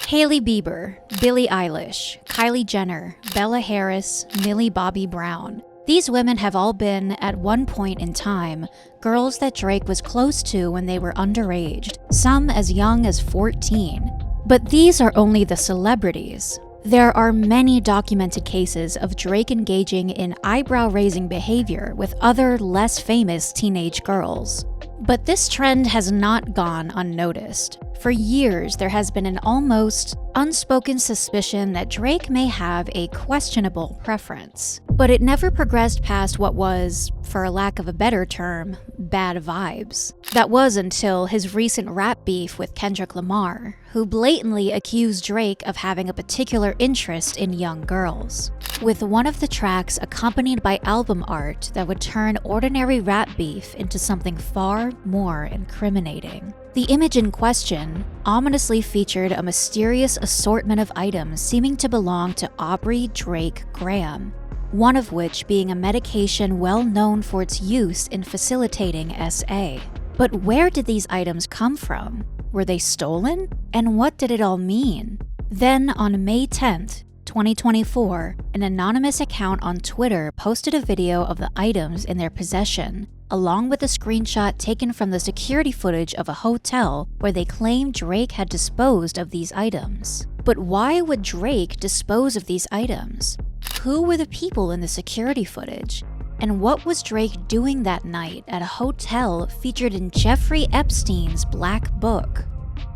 Hailey Bieber, Billie Eilish, Kylie Jenner, Bella Harris, Millie Bobby Brown. These women have all been, at one point in time, girls that Drake was close to when they were underage, some as young as 14. But these are only the celebrities. There are many documented cases of Drake engaging in eyebrow-raising behavior with other, less famous teenage girls. But this trend has not gone unnoticed. For years, there has been an almost unspoken suspicion that Drake may have a questionable preference. But it never progressed past what was, for a lack of a better term, bad vibes. That was until his recent rap beef with Kendrick Lamar, who blatantly accused Drake of having a particular interest in young girls, with one of the tracks accompanied by album art that would turn ordinary rap beef into something far more incriminating. The image in question ominously featured a mysterious assortment of items seeming to belong to Aubrey Drake Graham, one of which being a medication well known for its use in facilitating SA. But where did these items come from? Were they stolen? And what did it all mean? Then on May 10th, 2024, an anonymous account on Twitter posted a video of the items in their possession, along with a screenshot taken from the security footage of a hotel where they claimed Drake had disposed of these items. But why would Drake dispose of these items? Who were the people in the security footage? And what was Drake doing that night at a hotel featured in Jeffrey Epstein's Black Book?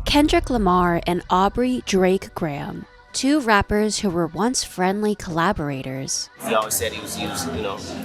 Kendrick Lamar and Aubrey Drake Graham, two rappers who were once friendly collaborators. He always said he was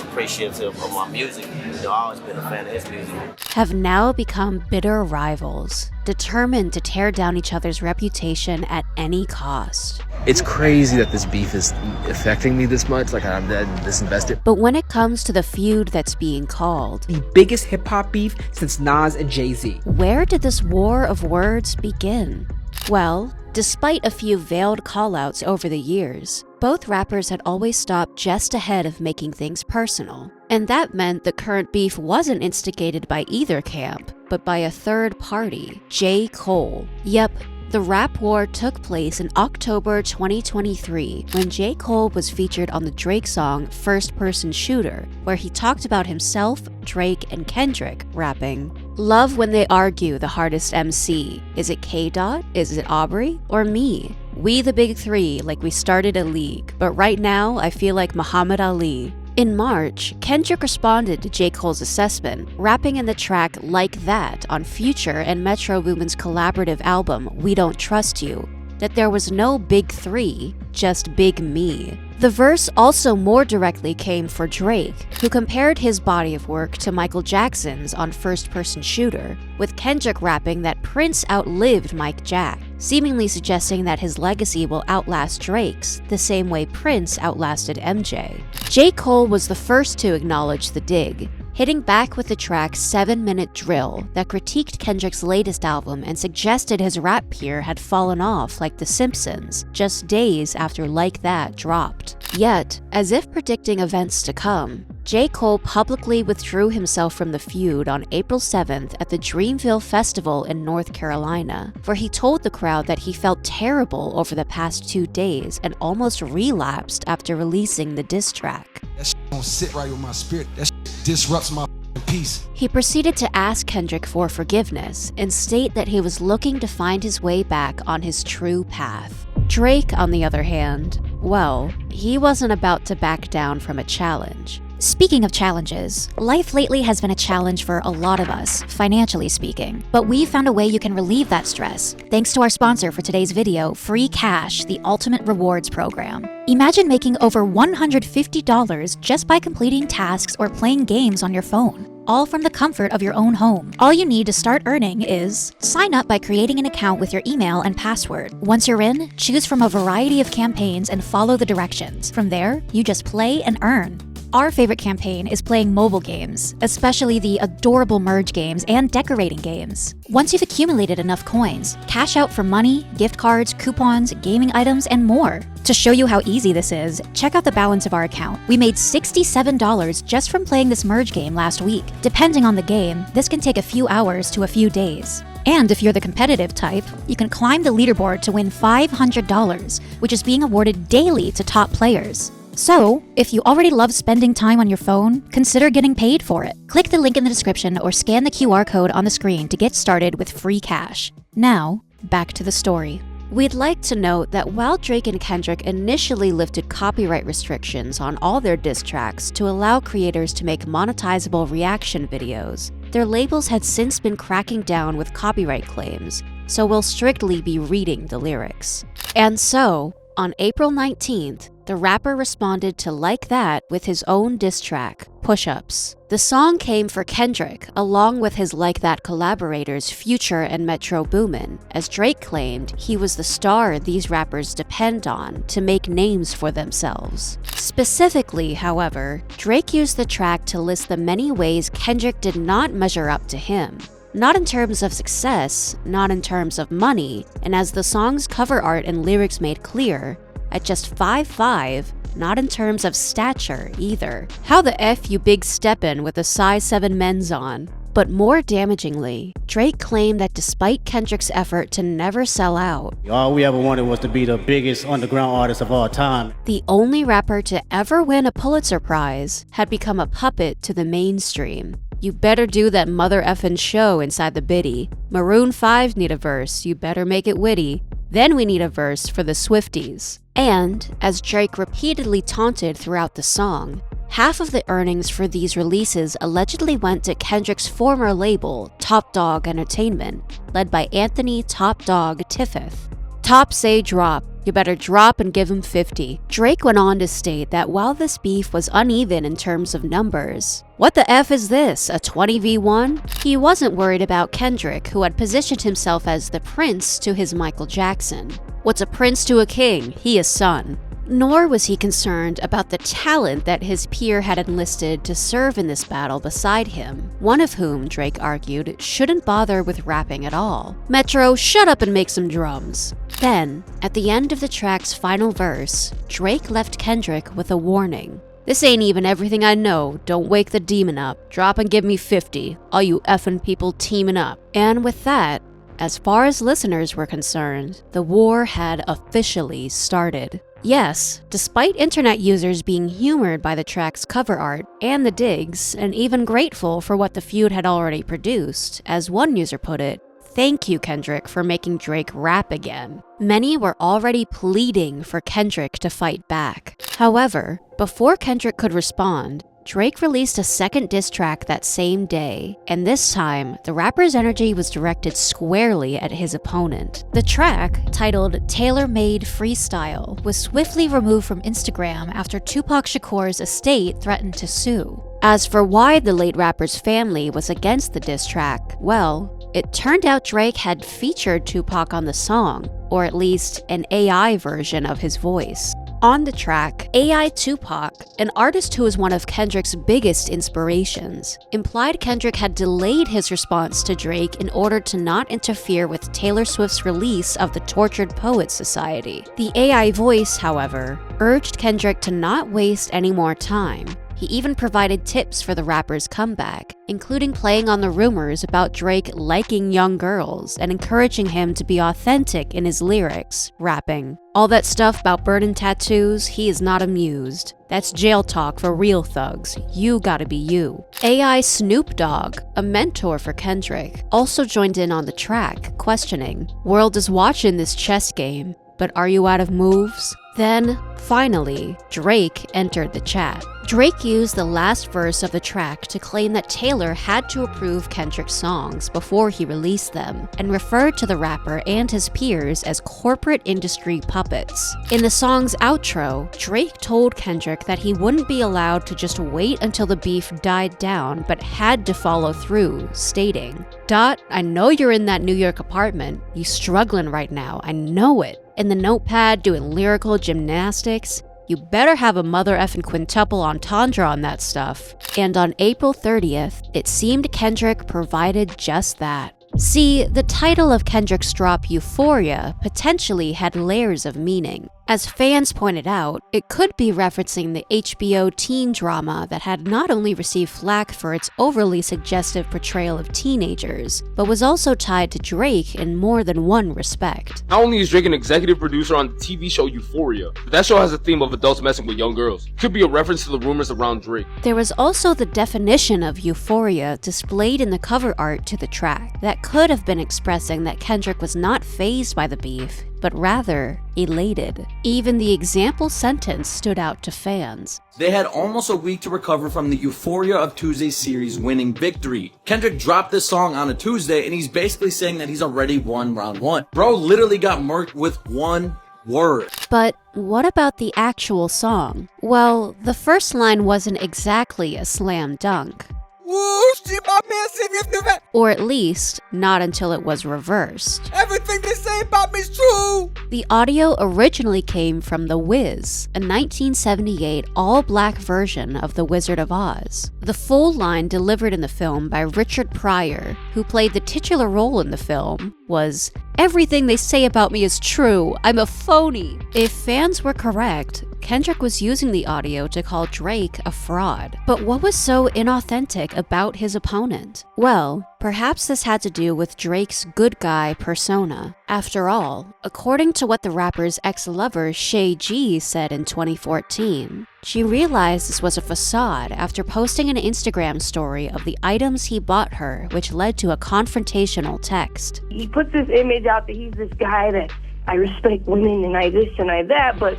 appreciative of my music. I've always been a fan of his music. Have now become bitter rivals, determined to tear down each other's reputation at any cost. It's crazy that this beef is affecting me this much, like I'm this invested. But when it comes to the feud that's being called the biggest hip-hop beef since Nas and Jay-Z, where did this war of words begin? Well, despite a few veiled callouts over the years, both rappers had always stopped just ahead of making things personal. And that meant the current beef wasn't instigated by either camp, but by a third party, J. Cole. Yep, the rap war took place in October 2023 when J. Cole was featured on the Drake song First Person Shooter, where he talked about himself, Drake, and Kendrick rapping. Love when they argue the hardest MC. Is it K-Dot? Is it Aubrey? Or me? We the big three, like we started a league, but right now I feel like Muhammad Ali. In March, Kendrick responded to J. Cole's assessment, rapping in the track Like That on Future and Metro Boomin's collaborative album We Don't Trust You, that there was no big three, just big me. The verse also more directly came for Drake, who compared his body of work to Michael Jackson's on First Person Shooter, with Kendrick rapping that Prince outlived Mike Jack, seemingly suggesting that his legacy will outlast Drake's, the same way Prince outlasted MJ. J. Cole was the first to acknowledge the dig, hitting back with the track 7-Minute Drill that critiqued Kendrick's latest album and suggested his rap peer had fallen off like The Simpsons, just days after Like That dropped. Yet, as if predicting events to come, J. Cole publicly withdrew himself from the feud on April 7th at the Dreamville Festival in North Carolina, where he told the crowd that he felt terrible over the past 2 days and almost relapsed after releasing the diss track. That shit don't sit right with my spirit. That shit disrupts my peace. He proceeded to ask Kendrick for forgiveness and state that he was looking to find his way back on his true path. Drake, on the other hand, well, he wasn't about to back down from a challenge. Speaking of challenges, life lately has been a challenge for a lot of us, financially speaking. But we've found a way you can relieve that stress, thanks to our sponsor for today's video, Free Cash, the Ultimate Rewards Program. Imagine making over $150 just by completing tasks or playing games on your phone, all from the comfort of your own home. All you need to start earning is sign up by creating an account with your email and password. Once you're in, choose from a variety of campaigns and follow the directions. From there, you just play and earn. Our favorite campaign is playing mobile games, especially the adorable merge games and decorating games. Once you've accumulated enough coins, cash out for money, gift cards, coupons, gaming items, and more. To show you how easy this is, check out the balance of our account. We made $67 just from playing this merge game last week. Depending on the game, this can take a few hours to a few days. And if you're the competitive type, you can climb the leaderboard to win $500, which is being awarded daily to top players. So, if you already love spending time on your phone, consider getting paid for it. Click the link in the description or scan the QR code on the screen to get started with free cash. Now, back to the story. We'd like to note that while Drake and Kendrick initially lifted copyright restrictions on all their diss tracks to allow creators to make monetizable reaction videos, their labels had since been cracking down with copyright claims, so we'll strictly be reading the lyrics. And so, on April 19th, the rapper responded to Like That with his own diss track, Push-Ups. The song came for Kendrick, along with his Like That collaborators Future and Metro Boomin, as Drake claimed he was the star these rappers depend on to make names for themselves. Specifically, however, Drake used the track to list the many ways Kendrick did not measure up to him. Not in terms of success, not in terms of money, and as the song's cover art and lyrics made clear, at just 5'5", not in terms of stature either. How the F you big steppin' with a size 7 men's on? But more damagingly, Drake claimed that despite Kendrick's effort to never sell out, all we ever wanted was to be the biggest underground artist of all time, the only rapper to ever win a Pulitzer Prize had become a puppet to the mainstream. You better do that mother effin' show inside the biddy. Maroon 5 need a verse, you better make it witty. Then we need a verse for the Swifties. And, as Drake repeatedly taunted throughout the song, half of the earnings for these releases allegedly went to Kendrick's former label, Top Dog Entertainment, led by Anthony Top Dog Tiffith. Top say drop. You better drop and give him 50. Drake went on to state that while this beef was uneven in terms of numbers, what the F is this, a 20v1? He wasn't worried about Kendrick, who had positioned himself as the prince to his Michael Jackson. What's a prince to a king? He is son. Nor was he concerned about the talent that his peer had enlisted to serve in this battle beside him, one of whom, Drake argued, shouldn't bother with rapping at all. Metro, shut up and make some drums. Then, at the end of the track's final verse, Drake left Kendrick with a warning. This ain't even everything I know, don't wake the demon up. Drop and give me 50, all you effing people teaming up. And with that, as far as listeners were concerned, the war had officially started. Yes, despite internet users being humored by the track's cover art and the digs, and even grateful for what the feud had already produced, as one user put it, "Thank you, Kendrick, for making Drake rap again." Many were already pleading for Kendrick to fight back. However, before Kendrick could respond, Drake released a second diss track that same day, and this time, the rapper's energy was directed squarely at his opponent. The track, titled Tailor-Made Freestyle, was swiftly removed from Instagram after Tupac Shakur's estate threatened to sue. As for why the late rapper's family was against the diss track, well, it turned out Drake had featured Tupac on the song, or at least an AI version of his voice. On the track, AI Tupac, an artist who is one of Kendrick's biggest inspirations, implied Kendrick had delayed his response to Drake in order to not interfere with Taylor Swift's release of the Tortured Poets Society. The AI voice, however, urged Kendrick to not waste any more time. He even provided tips for the rapper's comeback, including playing on the rumors about Drake liking young girls and encouraging him to be authentic in his lyrics, rapping, "All that stuff about burning tattoos, he is not amused. That's jail talk for real thugs. You gotta be you." AI Snoop Dogg, a mentor for Kendrick, also joined in on the track, questioning, "World is watching this chess game, but are you out of moves?" Then, finally, Drake entered the chat. Drake used the last verse of the track to claim that Taylor had to approve Kendrick's songs before he released them, and referred to the rapper and his peers as corporate industry puppets. In the song's outro, Drake told Kendrick that he wouldn't be allowed to just wait until the beef died down, but had to follow through, stating, "I know you're in that New York apartment. You struggling right now, I know it. In the notepad doing lyrical gymnastics. You better have a mother effing quintuple entendre on that stuff." And on April 30th, it seemed Kendrick provided just that. See, the title of Kendrick's drop, Euphoria, potentially had layers of meaning. As fans pointed out, it could be referencing the HBO teen drama that had not only received flack for its overly suggestive portrayal of teenagers, but was also tied to Drake in more than one respect. Not only is Drake an executive producer on the TV show Euphoria, but that show has a theme of adults messing with young girls. Could be a reference to the rumors around Drake. There was also the definition of Euphoria displayed in the cover art to the track that could have been expressing that Kendrick was not fazed by the beef, but rather elated. Even the example sentence stood out to fans. They had almost a week to recover from the Euphoria of Tuesday series winning victory. Kendrick dropped this song on a Tuesday and he's basically saying that he's already won round one. Bro literally got murked with one word. But what about the actual song? Well, the first line wasn't exactly a slam dunk. Woo, she my man, see me if you back. Or at least, not until it was reversed. Everything they say about me is true. The audio originally came from The Wiz, a 1978 all-black version of The Wizard of Oz. The full line delivered in the film by Richard Pryor, who played the titular role in the film, was, "Everything they say about me is true. I'm a phony." If fans were correct, Kendrick was using the audio to call Drake a fraud. But what was so inauthentic about his opponent? Well, perhaps this had to do with Drake's good guy persona. After all, according to what the rapper's ex-lover Shay G said in 2014, she realized this was a facade after posting an Instagram story of the items he bought her, which led to a confrontational text. He puts this image out that he's this guy that I respect women and I this and I that, but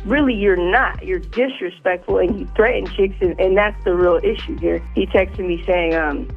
really you're not. You're disrespectful and you threaten chicks, and that's the real issue here. He texted me saying,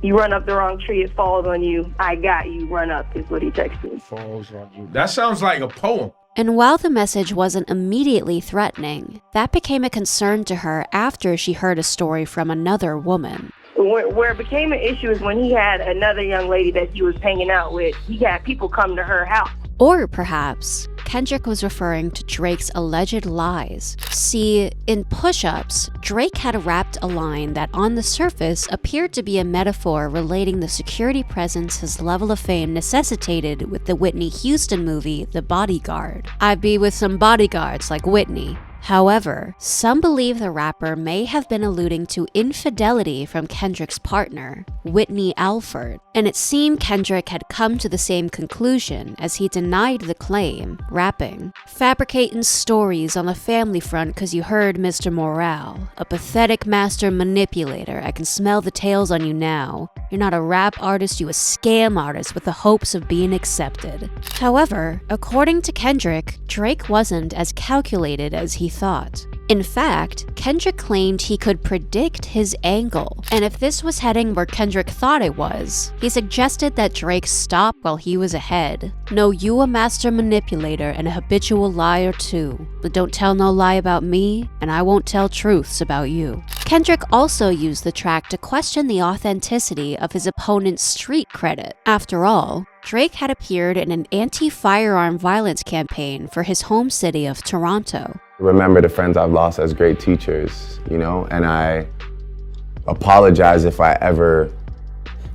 you run up the wrong tree, it falls on you. I got you, run up, is what he texted me. Falls on you. That sounds like a poem. And while the message wasn't immediately threatening, that became a concern to her after she heard a story from another woman. Where it became an issue is when he had another young lady that he was hanging out with. He had people come to her house. Or perhaps Kendrick was referring to Drake's alleged lies. See, in Push-Ups, Drake had rapped a line that on the surface appeared to be a metaphor relating the security presence his level of fame necessitated with the Whitney Houston movie The Bodyguard. I'd be with some bodyguards like Whitney. However, some believe the rapper may have been alluding to infidelity from Kendrick's partner, Whitney Alford, and it seemed Kendrick had come to the same conclusion as he denied the claim, rapping, "Fabricating stories on the family front cause you heard Mr. Morale, a pathetic master manipulator, I can smell the tails on you now. You're not a rap artist, you a scam artist with the hopes of being accepted." However, according to Kendrick, Drake wasn't as calculated as he thought. In fact, Kendrick claimed he could predict his angle, and if this was heading where Kendrick thought it was, he suggested that Drake stop while he was ahead. "No, you a master manipulator and a habitual liar too, but don't tell no lie about me, and I won't tell truths about you." Kendrick also used the track to question the authenticity of his opponent's street credit. After all, Drake had appeared in an anti-firearm violence campaign for his home city of Toronto. Remember the friends I've lost as great teachers, you know, and I apologize if I ever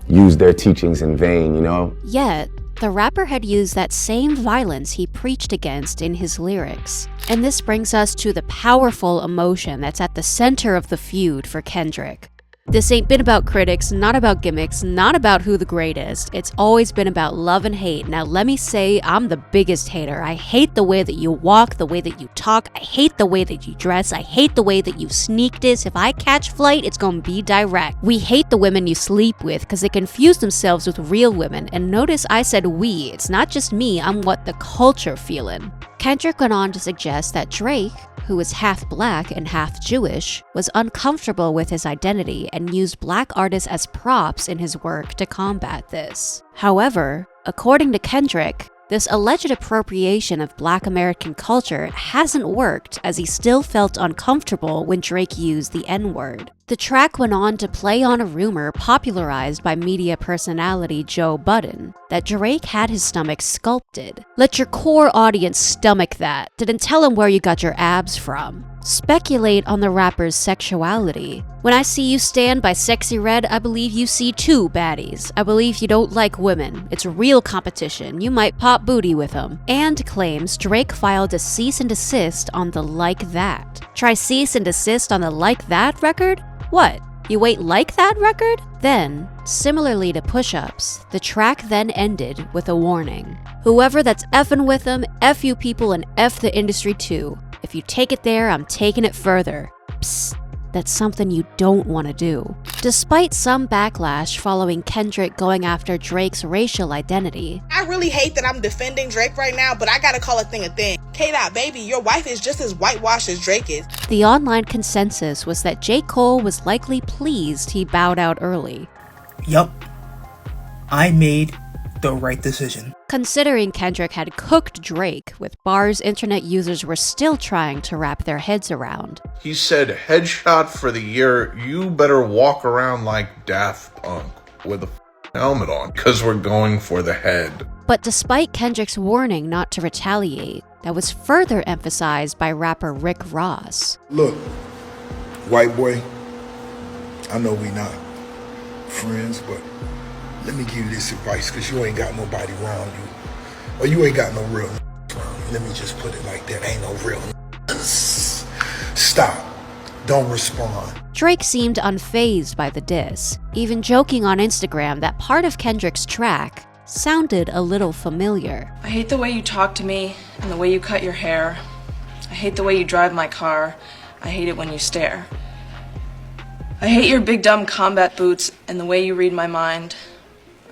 used their teachings in vain, you know? Yet, the rapper had used that same violence he preached against in his lyrics. And this brings us to the powerful emotion that's at the center of the feud for Kendrick. This ain't been about critics, not about gimmicks, not about who the greatest. It's always been about love and hate. Now let me say I'm the biggest hater. I hate the way that you walk, the way that you talk. I hate the way that you dress. I hate the way that you sneak this. If I catch flight, it's gonna be direct. We hate the women you sleep with because they confuse themselves with real women. And notice I said we. It's not just me, I'm what the culture feeling. Kendrick went on to suggest that Drake, who is half black and half Jewish, was uncomfortable with his identity and used black artists as props in his work to combat this. However, according to Kendrick, this alleged appropriation of black American culture hasn't worked as he still felt uncomfortable when Drake used the N-word. The track went on to play on a rumor popularized by media personality Joe Budden that Drake had his stomach sculpted. Let your core audience stomach that. Didn't tell him where you got your abs from. speculate on the rapper's sexuality. When I see you stand by Sexy Red, I believe you see two baddies. I believe you don't like women. It's real competition. You might pop booty with them. And claims Drake filed a cease and desist on the Like That. Try cease and desist on the Like That record? What? You ain't like that record? Then, similarly to Push-Ups, the track then ended with a warning. Whoever that's effing with them, F you people and F the industry too. If you take it there, I'm taking it further. Psst. That's something you don't want to do. Despite some backlash following Kendrick going after Drake's racial identity. I really hate that I'm defending Drake right now, but I gotta call a thing a thing. K-Dot, baby, your wife is just as whitewashed as Drake is. The online consensus was that J. Cole was likely pleased he bowed out early. Yup, I made the right decision. Considering Kendrick had cooked Drake with bars internet users were still trying to wrap their heads around. He said, headshot for the year, you better walk around like Daft Punk with a helmet on, because we're going for the head. But despite Kendrick's warning not to retaliate, that was further emphasized by rapper Rick Ross. Look, white boy, I know we not friends, but let me give you this advice, because you ain't got nobody around you. Or you ain't got no real around you. Let me just put it like that. Ain't no real. Stop. Don't respond. Drake seemed unfazed by the diss, even joking on Instagram that part of Kendrick's track sounded a little familiar. I hate the way you talk to me and the way you cut your hair. I hate the way you drive my car. I hate it when you stare. I hate your big dumb combat boots and the way you read my mind.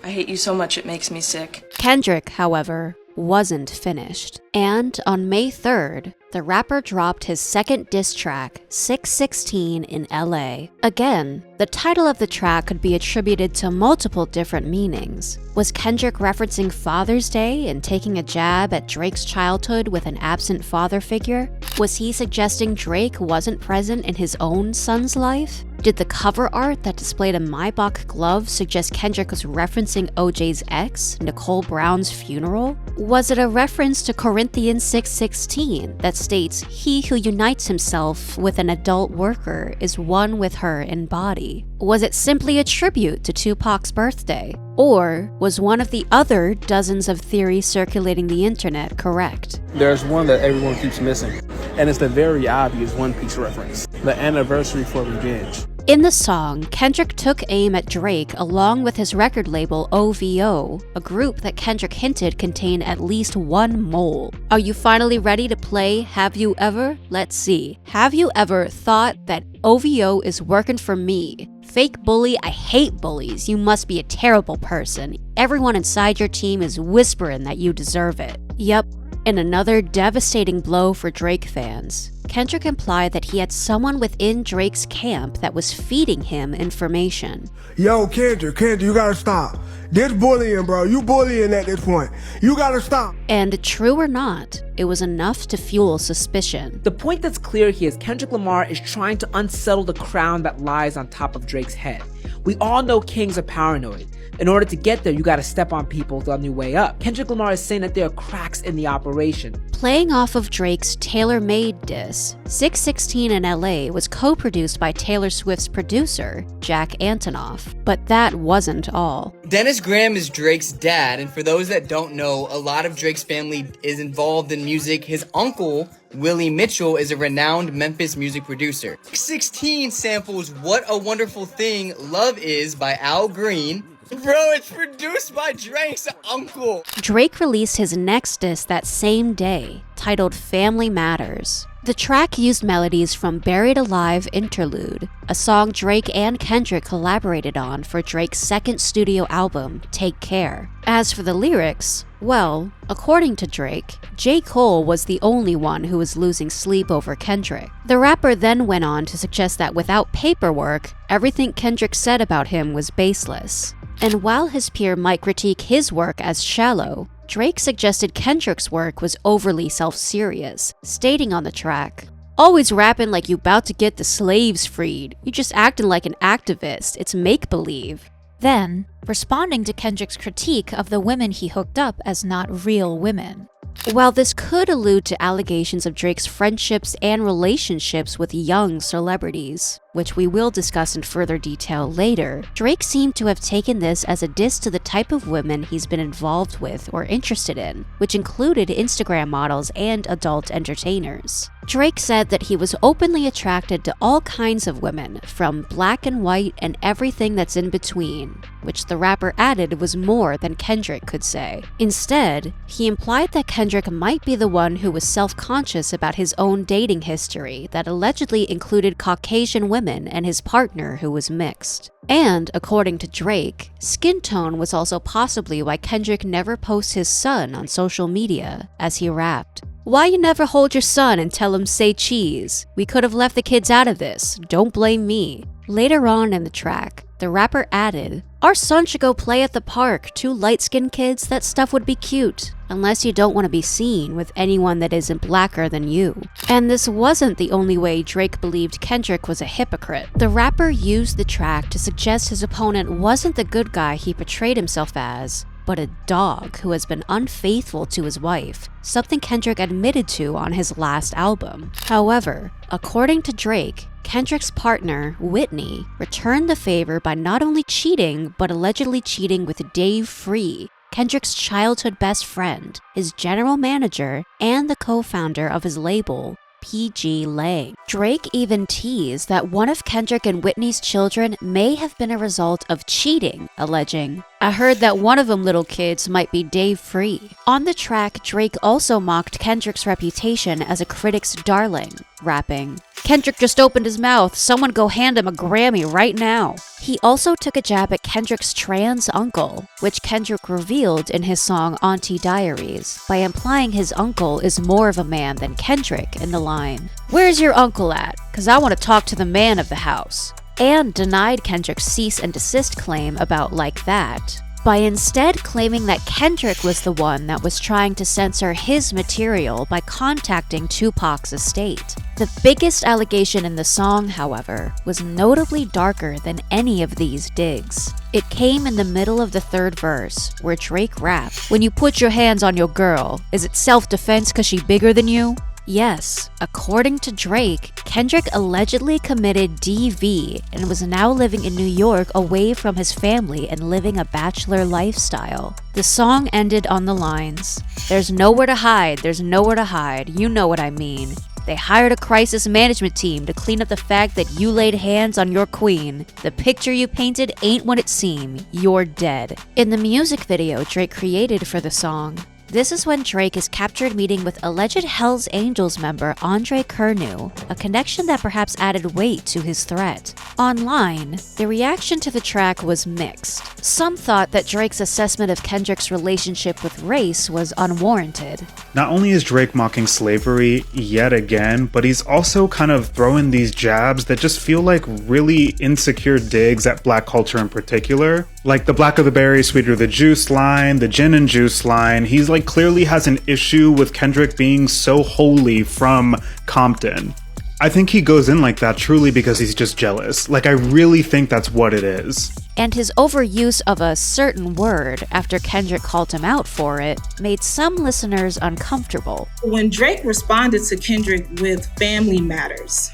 I hate you so much it makes me sick. Kendrick, however, wasn't finished. And on May 3rd, the rapper dropped his second diss track, 616 in LA. Again, the title of the track could be attributed to multiple different meanings. Was Kendrick referencing Father's Day and taking a jab at Drake's childhood with an absent father figure? Was he suggesting Drake wasn't present in his own son's life? Did the cover art that displayed a Maybach glove suggest Kendrick was referencing OJ's ex, Nicole Brown's funeral? Was it a reference to Corinthians 6:16 that states, "He who unites himself with an adult worker is one with her in body"? Was it simply a tribute to Tupac's birthday? Or was one of the other dozens of theories circulating the internet correct? There's one that everyone keeps missing, and it's the very obvious One Piece reference, the anniversary for revenge. In the song, Kendrick took aim at Drake along with his record label OVO, a group that Kendrick hinted contained at least one mole. Are you finally ready to play Have You Ever? Let's see. Have you ever thought that OVO is working for me? Fake bully, I hate bullies. You must be a terrible person. Everyone inside your team is whispering that you deserve it. Yep. In another devastating blow for Drake fans, Kendrick implied that he had someone within Drake's camp that was feeding him information. Yo, Kendrick, you gotta stop. This bullying, bro. You bullying at this point. You gotta stop. And true or not, it was enough to fuel suspicion. The point that's clear here is Kendrick Lamar is trying to unsettle the crown that lies on top of Drake's head. We all know kings are paranoid. In order to get there, you gotta step on people on your way up. Kendrick Lamar is saying that there are cracks in the operation. Playing off of Drake's tailor-made diss, 616 in LA was co-produced by Taylor Swift's producer, Jack Antonoff. But that wasn't all. Dennis Graham is Drake's dad, and for those that don't know, a lot of Drake's family is involved in music. His uncle, Willie Mitchell, is a renowned Memphis music producer. 616 samples What a Wonderful Thing Love Is by Al Green. Bro, it's produced by Drake's uncle. Drake released his next diss that same day, titled Family Matters. The track used melodies from Buried Alive Interlude, a song Drake and Kendrick collaborated on for Drake's second studio album, Take Care. As for the lyrics, well, according to Drake, J. Cole was the only one who was losing sleep over Kendrick. The rapper then went on to suggest that without paperwork, everything Kendrick said about him was baseless. And while his peer might critique his work as shallow, Drake suggested Kendrick's work was overly self-serious, stating on the track, "Always rapping like you about to get the slaves freed. You just acting like an activist. It's make-believe." Then, responding to Kendrick's critique of the women he hooked up as not real women, While this could allude to allegations of Drake's friendships and relationships with young celebrities, which we will discuss in further detail later, Drake seemed to have taken this as a diss to the type of women he's been involved with or interested in, which included Instagram models and adult entertainers. Drake said that he was openly attracted to all kinds of women, from black and white and everything that's in between, which the rapper added was more than Kendrick could say. Instead, he implied that Kendrick might be the one who was self-conscious about his own dating history that allegedly included Caucasian women and his partner who was mixed. And, according to Drake, skin tone was also possibly why Kendrick never posts his son on social media, as he rapped, "Why you never hold your son and tell him say cheese? We could have left the kids out of this, don't blame me." Later on in the track, the rapper added, "Our son should go play at the park, 2 light-skinned kids, that stuff would be cute, unless you don't want to be seen with anyone that isn't blacker than you." And this wasn't the only way Drake believed Kendrick was a hypocrite. The rapper used the track to suggest his opponent wasn't the good guy he portrayed himself as, but a dog who has been unfaithful to his wife, something Kendrick admitted to on his last album. However, according to Drake, Kendrick's partner, Whitney, returned the favor by not only cheating, but allegedly cheating with Dave Free, Kendrick's childhood best friend, his general manager, and the co-founder of his label, PG Lang. Drake even teased that one of Kendrick and Whitney's children may have been a result of cheating, alleging, "I heard that one of them little kids might be Dave Free." On the track, Drake also mocked Kendrick's reputation as a critic's darling, rapping, "Kendrick just opened his mouth, someone go hand him a Grammy right now." He also took a jab at Kendrick's trans uncle, which Kendrick revealed in his song Auntie Diaries, by implying his uncle is more of a man than Kendrick in the line, "Where's your uncle at? 'Cause I want to talk to the man of the house," and denied Kendrick's cease and desist claim about Like That, by instead claiming that Kendrick was the one that was trying to censor his material by contacting Tupac's estate. The biggest allegation in the song, however, was notably darker than any of these digs. It came in the middle of the third verse, where Drake rapped, "When you put your hands on your girl, is it self-defense 'cause she bigger than you?" Yes, according to Drake, Kendrick allegedly committed DV and was now living in New York away from his family and living a bachelor lifestyle. The song ended on the lines, "There's nowhere to hide, there's nowhere to hide, you know what I mean. They hired a crisis management team to clean up the fact that you laid hands on your queen. The picture you painted ain't what it seemed, you're dead." In the music video Drake created for the song, this is when Drake is captured meeting with alleged Hells Angels member Andre Kernu, a connection that perhaps added weight to his threat. Online, the reaction to the track was mixed. Some thought that Drake's assessment of Kendrick's relationship with race was unwarranted. Not only is Drake mocking slavery yet again, but he's also kind of throwing these jabs that just feel like really insecure digs at black culture in particular. Like the blacker the berry, sweeter the juice line, the gin and juice line. He's like clearly has an issue with Kendrick being so wholly from Compton. I think he goes in like that truly because he's just jealous. Like, I really think that's what it is. And his overuse of a certain word after Kendrick called him out for it made some listeners uncomfortable. When Drake responded to Kendrick with Family Matters,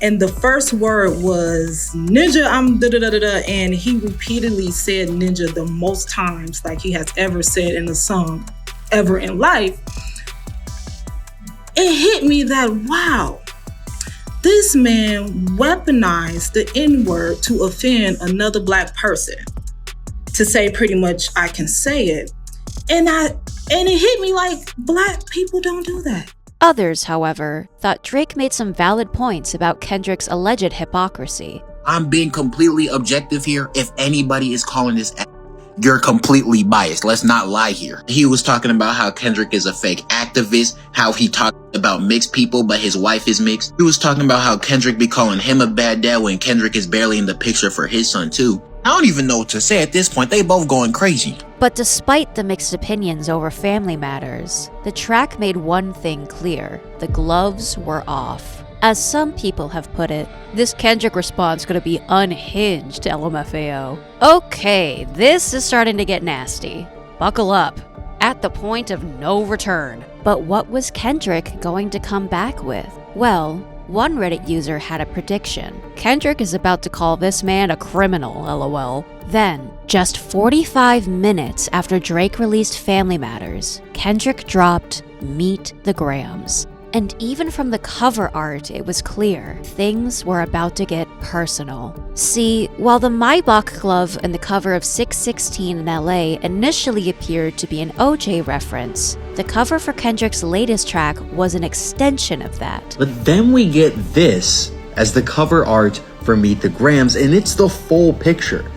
and the first word was ninja, I'm da-da-da-da-da, and he repeatedly said ninja the most times like he has ever said in a song ever in life, it hit me that, wow, this man weaponized the N-word to offend another black person, to say pretty much I can say it. And it hit me like, black people don't do that. Others, however, thought Drake made some valid points about Kendrick's alleged hypocrisy. I'm being completely objective here. If anybody is calling this, you're completely biased. Let's not lie here. He was talking about how Kendrick is a fake activist, how he talked about mixed people, but his wife is mixed. He was talking about how Kendrick be calling him a bad dad when Kendrick is barely in the picture for his son too. I don't even know what to say at this point. They both going crazy. But despite the mixed opinions over Family Matters, the track made one thing clear: the gloves were off. As some people have put it, this Kendrick response gonna be unhinged, LMFAO. Okay, this is starting to get nasty. Buckle up. at the point of no return. But what was Kendrick going to come back with? Well, one Reddit user had a prediction. Kendrick is about to call this man a criminal, lol. Then, just 45 minutes after Drake released Family Matters, Kendrick dropped Meet the Grams. And even from the cover art, it was clear things were about to get personal. See, while the Maybach glove in the cover of 616 in LA initially appeared to be an OJ reference, the cover for Kendrick's latest track was an extension of that. But then we get this as the cover art for Meet the Grams, and it's the full picture.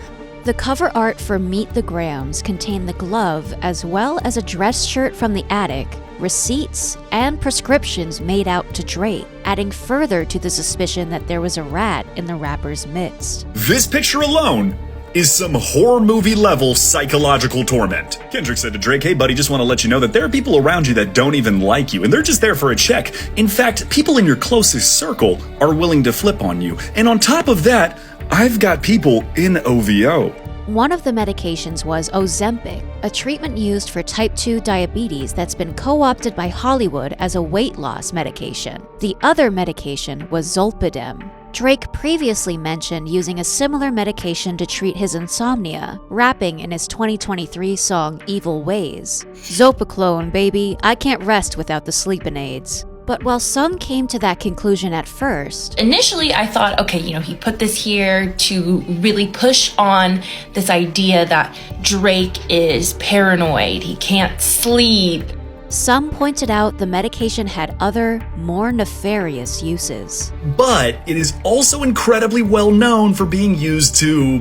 The cover art for Meet the Grams contained the glove as well as a dress shirt from the attic, receipts, and prescriptions made out to Drake, adding further to the suspicion that there was a rat in the rapper's midst. This picture alone is some horror movie level psychological torment. Kendrick said to Drake, "Hey buddy, just want to let you know that there are people around you that don't even like you, and they're just there for a check. In fact, people in your closest circle are willing to flip on you. And on top of that, I've got people in OVO." One of the medications was Ozempic, a treatment used for type 2 diabetes that's been co-opted by Hollywood as a weight loss medication. The other medication was Zolpidem. Drake previously mentioned using a similar medication to treat his insomnia, rapping in his 2023 song Evil Ways. Zopiclone, baby, I can't rest without the sleeping aids. But while some came to that conclusion at first, initially I thought, okay, he put this here to really push on this idea that Drake is paranoid, he can't sleep. Some pointed out the medication had other, more nefarious uses. But it is also incredibly well known for being used to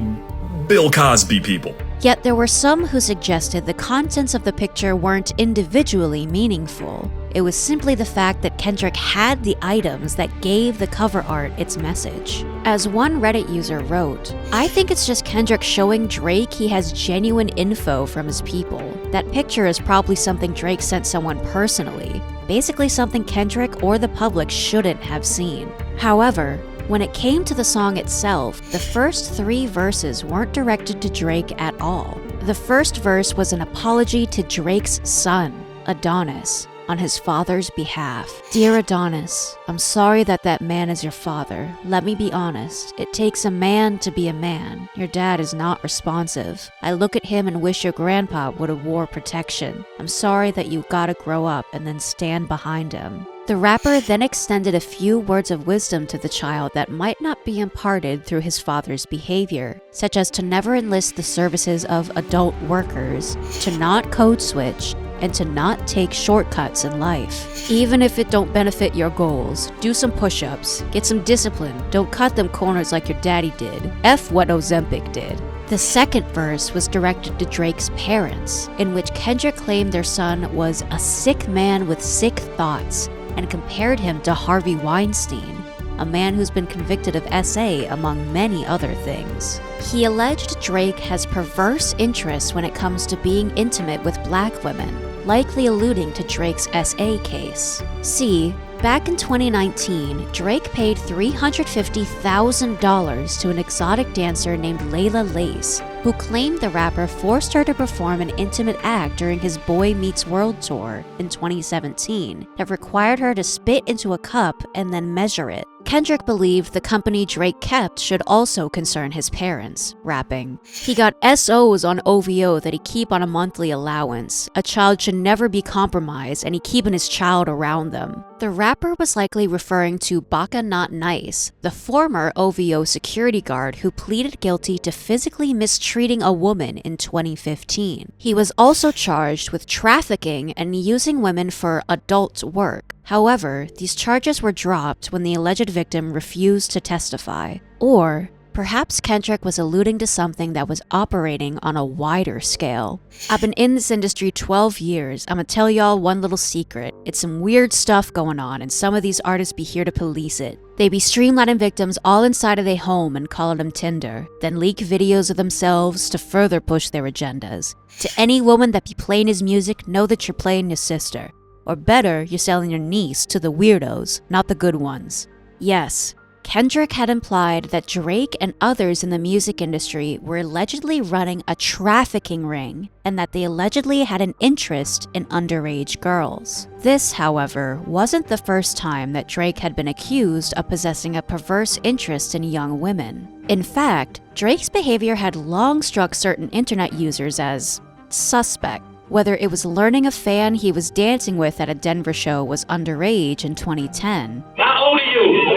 Bill Cosby people. Yet there were some who suggested the contents of the picture weren't individually meaningful. It was simply the fact that Kendrick had the items that gave the cover art its message. As one Reddit user wrote, "I think it's just Kendrick showing Drake he has genuine info from his people. That picture is probably something Drake sent someone personally. Basically something Kendrick or the public shouldn't have seen." However, when it came to the song itself, the first 3 verses weren't directed to Drake at all. The first verse was an apology to Drake's son, Adonis, on his father's behalf. "Dear Adonis, I'm sorry that man is your father. Let me be honest. It takes a man to be a man. Your dad is not responsive. I look at him and wish your grandpa would have wore protection. I'm sorry that you gotta grow up and then stand behind him." The rapper then extended a few words of wisdom to the child that might not be imparted through his father's behavior, such as to never enlist the services of adult workers, to not code switch, and to not take shortcuts in life. Even if it don't benefit your goals, do some push-ups, get some discipline, don't cut them corners like your daddy did. F what Ozempic did. The second verse was directed to Drake's parents, in which Kendrick claimed their son was a sick man with sick thoughts, and compared him to Harvey Weinstein, a man who's been convicted of SA among many other things. He alleged Drake has perverse interests when it comes to being intimate with black women, likely alluding to Drake's SA case. See, back in 2019, Drake paid $350,000 to an exotic dancer named Layla Lace, who claimed the rapper forced her to perform an intimate act during his Boy Meets World tour in 2017 that required her to spit into a cup and then measure it. Kendrick believed the company Drake kept should also concern his parents, rapping, "He got SOs on OVO that he keep on a monthly allowance. A child should never be compromised and he keeping his child around them." The rapper was likely referring to Baka Not Nice, the former OVO security guard who pleaded guilty to physically mistreating a woman in 2015. He was also charged with trafficking and using women for adult work. However, these charges were dropped when the alleged victim refused to testify. Or perhaps Kendrick was alluding to something that was operating on a wider scale. I've been in this industry 12 years. I'ma tell y'all one little secret. It's some weird stuff going on, and some of these artists be here to police it. They be streamlining victims all inside of their home and calling them Tinder, then leak videos of themselves to further push their agendas. To any woman that be playing his music, know that you're playing your sister. Or better, you're selling your niece to the weirdos, not the good ones. Yes, Kendrick had implied that Drake and others in the music industry were allegedly running a trafficking ring and that they allegedly had an interest in underage girls. This, however, wasn't the first time that Drake had been accused of possessing a perverse interest in young women. In fact, Drake's behavior had long struck certain internet users as suspect. Whether it was learning a fan he was dancing with at a Denver show was underage in 2010. How old are you?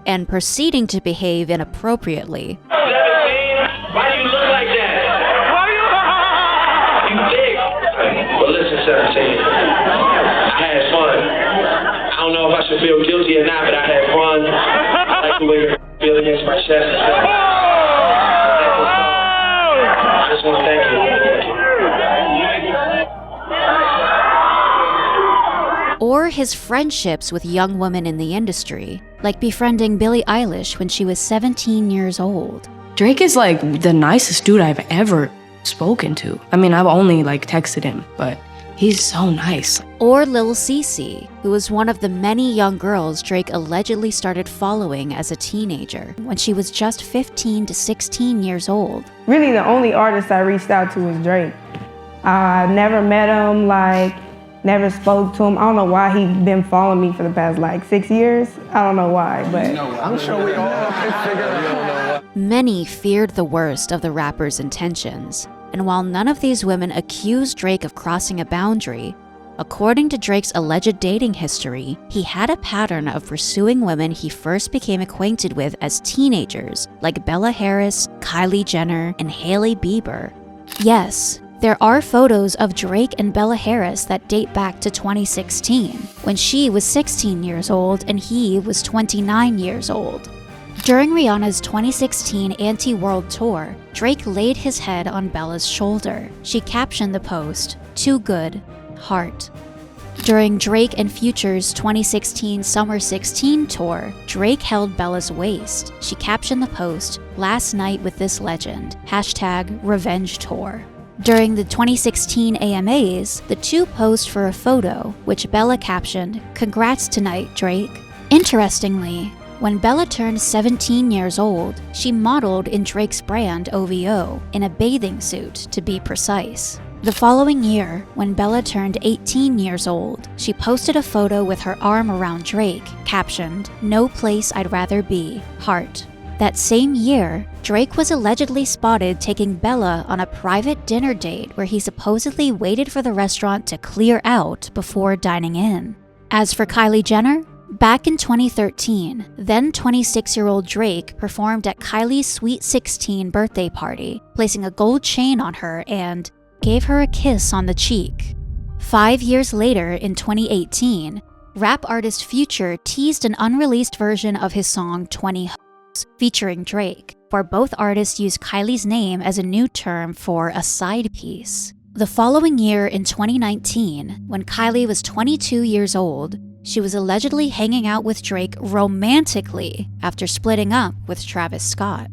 And proceeding to behave inappropriately. 17? Why do you look like that? You big. Well, listen, 17. I had fun. I don't know if I should feel guilty or not, but I had fun. I like the way you feel against my chest and stuff. I just want to thank you. Or his friendships with young women in the industry, like befriending Billie Eilish when she was 17 years old. Drake is like the nicest dude I've ever spoken to. I mean, I've only texted him, but he's so nice. Or Lil Cece, who was one of the many young girls Drake allegedly started following as a teenager when she was just 15 to 16 years old. Really, the only artist I reached out to was Drake. I never met him, never spoke to him. I don't know why he's been following me for the past 6 years. I don't know why, but I'm sure we all can figure out. Many feared the worst of the rapper's intentions, and while none of these women accused Drake of crossing a boundary, according to Drake's alleged dating history, he had a pattern of pursuing women he first became acquainted with as teenagers, like Bella Harris, Kylie Jenner, and Hailey Bieber. Yes, there are photos of Drake and Bella Harris that date back to 2016, when she was 16 years old and he was 29 years old. During Rihanna's 2016 Anti-World Tour, Drake laid his head on Bella's shoulder. She captioned the post, "Too good, heart." During Drake and Future's 2016 Summer 16 tour, Drake held Bella's waist. She captioned the post, "Last night with this legend, #Revenge Tour." During the 2016 AMAs, the two posed for a photo, which Bella captioned, "Congrats tonight, Drake." Interestingly, when Bella turned 17 years old, she modeled in Drake's brand OVO, in a bathing suit to be precise. The following year, when Bella turned 18 years old, she posted a photo with her arm around Drake, captioned, "No place I'd rather be, heart." That same year, Drake was allegedly spotted taking Bella on a private dinner date where he supposedly waited for the restaurant to clear out before dining in. As for Kylie Jenner, back in 2013, then 26-year-old Drake performed at Kylie's Sweet 16 birthday party, placing a gold chain on her and gave her a kiss on the cheek. 5 years later, in 2018, rap artist Future teased an unreleased version of his song 20 Hoes featuring Drake, where both artists used Kylie's name as a new term for a side piece. The following year, in 2019, when Kylie was 22 years old, she was allegedly hanging out with Drake romantically after splitting up with Travis Scott.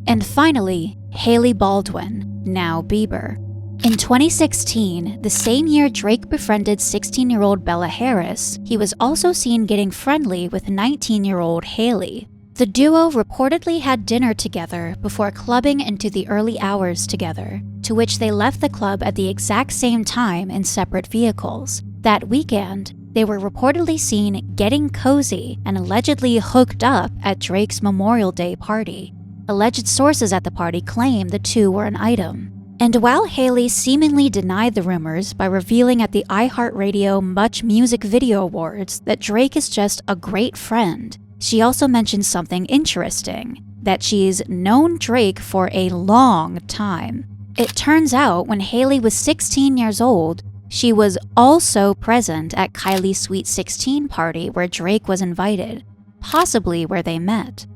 And finally, Hailey Baldwin, now Bieber. In 2016, the same year Drake befriended 16-year-old Bella Harris, he was also seen getting friendly with 19-year-old Hailey. The duo reportedly had dinner together before clubbing into the early hours together, to which they left the club at the exact same time in separate vehicles. That weekend, they were reportedly seen getting cozy and allegedly hooked up at Drake's Memorial Day party. Alleged sources at the party claim the two were an item. And while Hailey seemingly denied the rumors by revealing at the iHeartRadio Much Music Video Awards that Drake is just a great friend, she also mentioned something interesting, that she's known Drake for a long time. It turns out when Hailey was 16 years old, she was also present at Kylie's Sweet 16 party where Drake was invited, possibly where they met.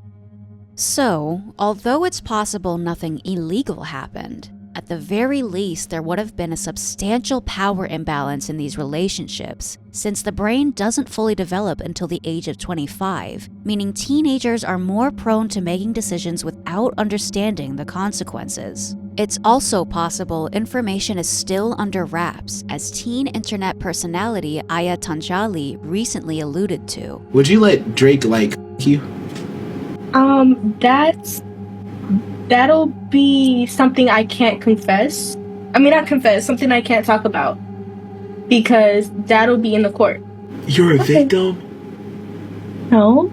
So, although it's possible nothing illegal happened, at the very least there would have been a substantial power imbalance in these relationships, since the brain doesn't fully develop until the age of 25, meaning teenagers are more prone to making decisions without understanding the consequences. It's also possible information is still under wraps, as teen internet personality Aya Tanjali recently alluded to. Would you let Drake like you? That'll be something I can't confess. I mean, not confess, something I can't talk about. Because that'll be in the court. You're a victim? No.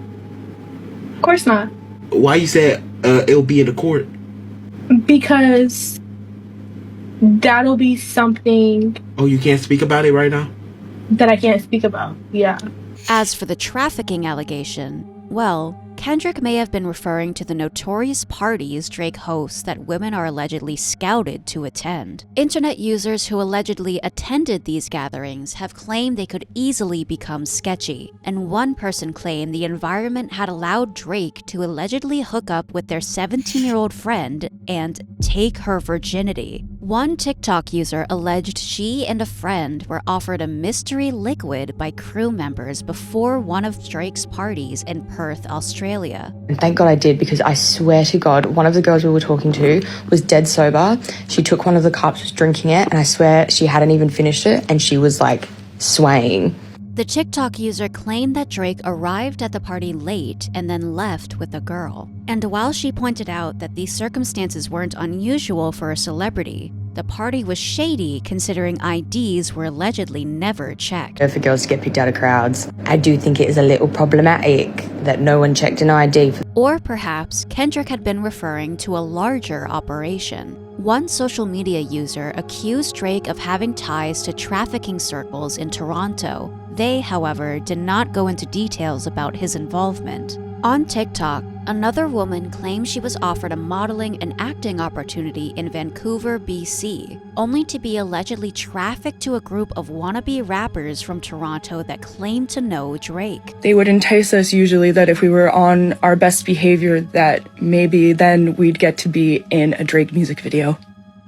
Of course not. Why you said it'll be in the court? Because that'll be something Oh, you can't speak about it right now? that I can't speak about. Yeah. As for the trafficking allegation, well, Kendrick may have been referring to the notorious parties Drake hosts that women are allegedly scouted to attend. Internet users who allegedly attended these gatherings have claimed they could easily become sketchy, and one person claimed the environment had allowed Drake to allegedly hook up with their 17-year-old friend and take her virginity. One TikTok user alleged she and a friend were offered a mystery liquid by crew members before one of Drake's parties in Perth, Australia. And thank God I did, because I swear to God, one of the girls we were talking to was dead sober. She took one of the cups, was drinking it, and I swear she hadn't even finished it, and she was like swaying. The TikTok user claimed that Drake arrived at the party late and then left with the girl. And while she pointed out that these circumstances weren't unusual for a celebrity, the party was shady considering IDs were allegedly never checked. For girls to get picked out of crowds, I do think it is a little problematic that no one checked an ID. Or perhaps Kendrick had been referring to a larger operation. One social media user accused Drake of having ties to trafficking circles in Toronto. They, however, did not go into details about his involvement. On TikTok, another woman claimed she was offered a modeling and acting opportunity in Vancouver, BC, only to be allegedly trafficked to a group of wannabe rappers from Toronto that claimed to know Drake. They would entice us usually that if we were on our best behavior, that maybe then we'd get to be in a Drake music video.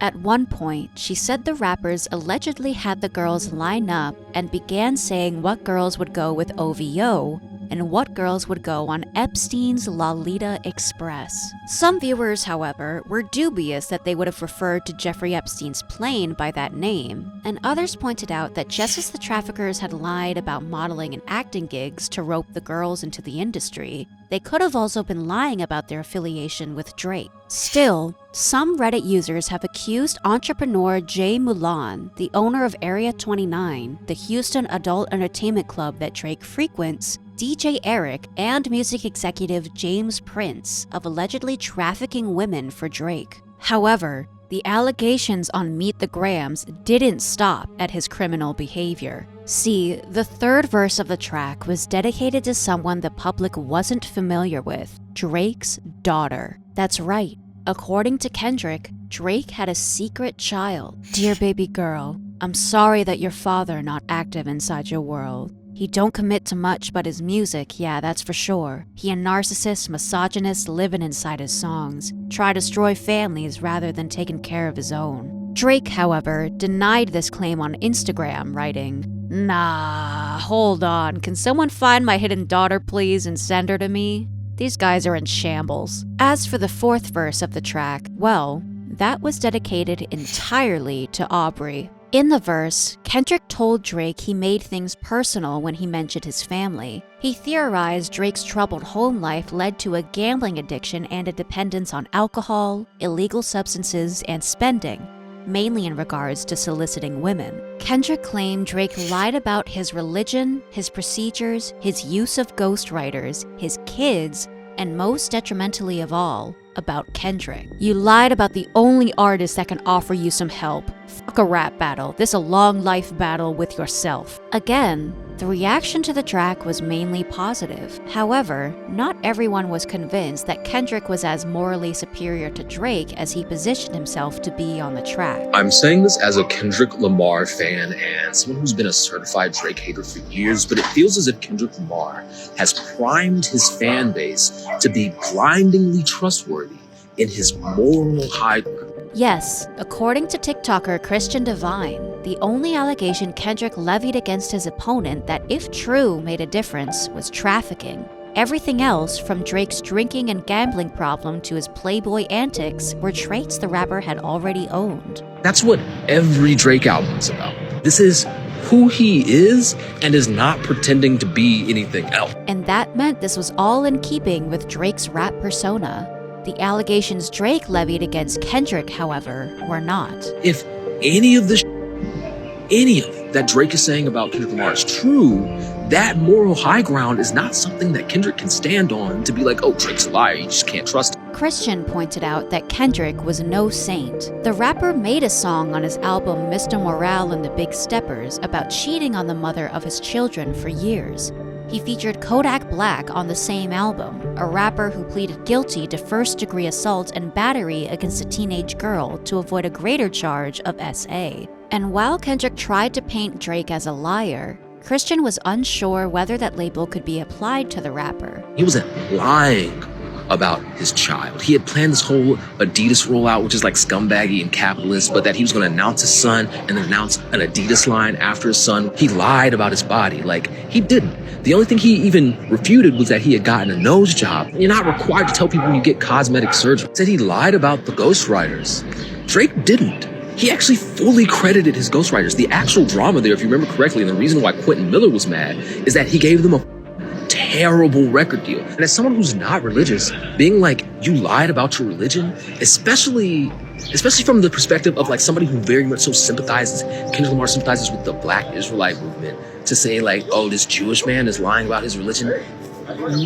At one point, she said the rappers allegedly had the girls line up and began saying what girls would go with OVO and what girls would go on Epstein's Lolita Express. Some viewers, however, were dubious that they would have referred to Jeffrey Epstein's plane by that name, and others pointed out that just as the traffickers had lied about modeling and acting gigs to rope the girls into the industry, they could have also been lying about their affiliation with Drake. Still, some Reddit users have accused entrepreneur Jay Mulan, the owner of Area 29, the Houston adult entertainment club that Drake frequents, DJ Eric, and music executive James Prince of allegedly trafficking women for Drake. However, the allegations on Meet the Grams didn't stop at his criminal behavior. See, the third verse of the track was dedicated to someone the public wasn't familiar with, Drake's daughter. That's right. According to Kendrick, Drake had a secret child. Dear baby girl, I'm sorry that your father not active inside your world. He don't commit to much but his music, yeah, that's for sure. He a narcissist, misogynist living inside his songs. Try to destroy families rather than taking care of his own. Drake, however, denied this claim on Instagram, writing, "Nah, hold on, can someone find my hidden daughter please and send her to me? These guys are in shambles." As for the fourth verse of the track, well, that was dedicated entirely to Aubrey. In the verse, Kendrick told Drake he made things personal when he mentioned his family. He theorized Drake's troubled home life led to a gambling addiction and a dependence on alcohol, illegal substances, and spending, mainly in regards to soliciting women. Kendrick claimed Drake lied about his religion, his procedures, his use of ghostwriters, his kids, and most detrimentally of all, about Kendrick. You lied about the only artist that can offer you some help. Fuck a rap battle. This a long life battle with yourself. Again, the reaction to the track was mainly positive. However, not everyone was convinced that Kendrick was as morally superior to Drake as he positioned himself to be on the track. I'm saying this as a Kendrick Lamar fan and someone who's been a certified Drake hater for years, but it feels as if Kendrick Lamar has primed his fan base to be blindingly trustworthy in his moral high ground. Yes, according to TikToker Christian Divine, the only allegation Kendrick levied against his opponent that, if true, made a difference was trafficking. Everything else, from Drake's drinking and gambling problem to his Playboy antics, were traits the rapper had already owned. That's what every Drake album is about. This is who he is and is not pretending to be anything else. And that meant this was all in keeping with Drake's rap persona. The allegations Drake levied against Kendrick, however, were not. If any of that Drake is saying about Kendrick Lamar is true, that moral high ground is not something that Kendrick can stand on to be like, oh, Drake's a liar, you just can't trust him. Christian pointed out that Kendrick was no saint. The rapper made a song on his album Mr. Morale and the Big Steppers about cheating on the mother of his children for years. He featured Kodak Black on the same album, a rapper who pleaded guilty to first-degree assault and battery against a teenage girl to avoid a greater charge of SA. And while Kendrick tried to paint Drake as a liar, Christian was unsure whether that label could be applied to the rapper. He wasn't lying about his child. He had planned this whole Adidas rollout, which is like scumbaggy and capitalist, but that he was going to announce his son and then announce an Adidas line after his son. He lied about his body. Like, he didn't. The only thing he even refuted was that he had gotten a nose job. You're not required to tell people when you get cosmetic surgery. He said he lied about the ghostwriters. Drake didn't. He actually fully credited his ghostwriters. The actual drama there, if you remember correctly, and the reason why Quentin Miller was mad is that he gave them a terrible record deal. And as someone who's not religious, being like, you lied about your religion, especially from the perspective of like somebody who very much so sympathizes, Kendrick Lamar sympathizes with the Black Israelite movement, to say like, oh, this Jewish man is lying about his religion,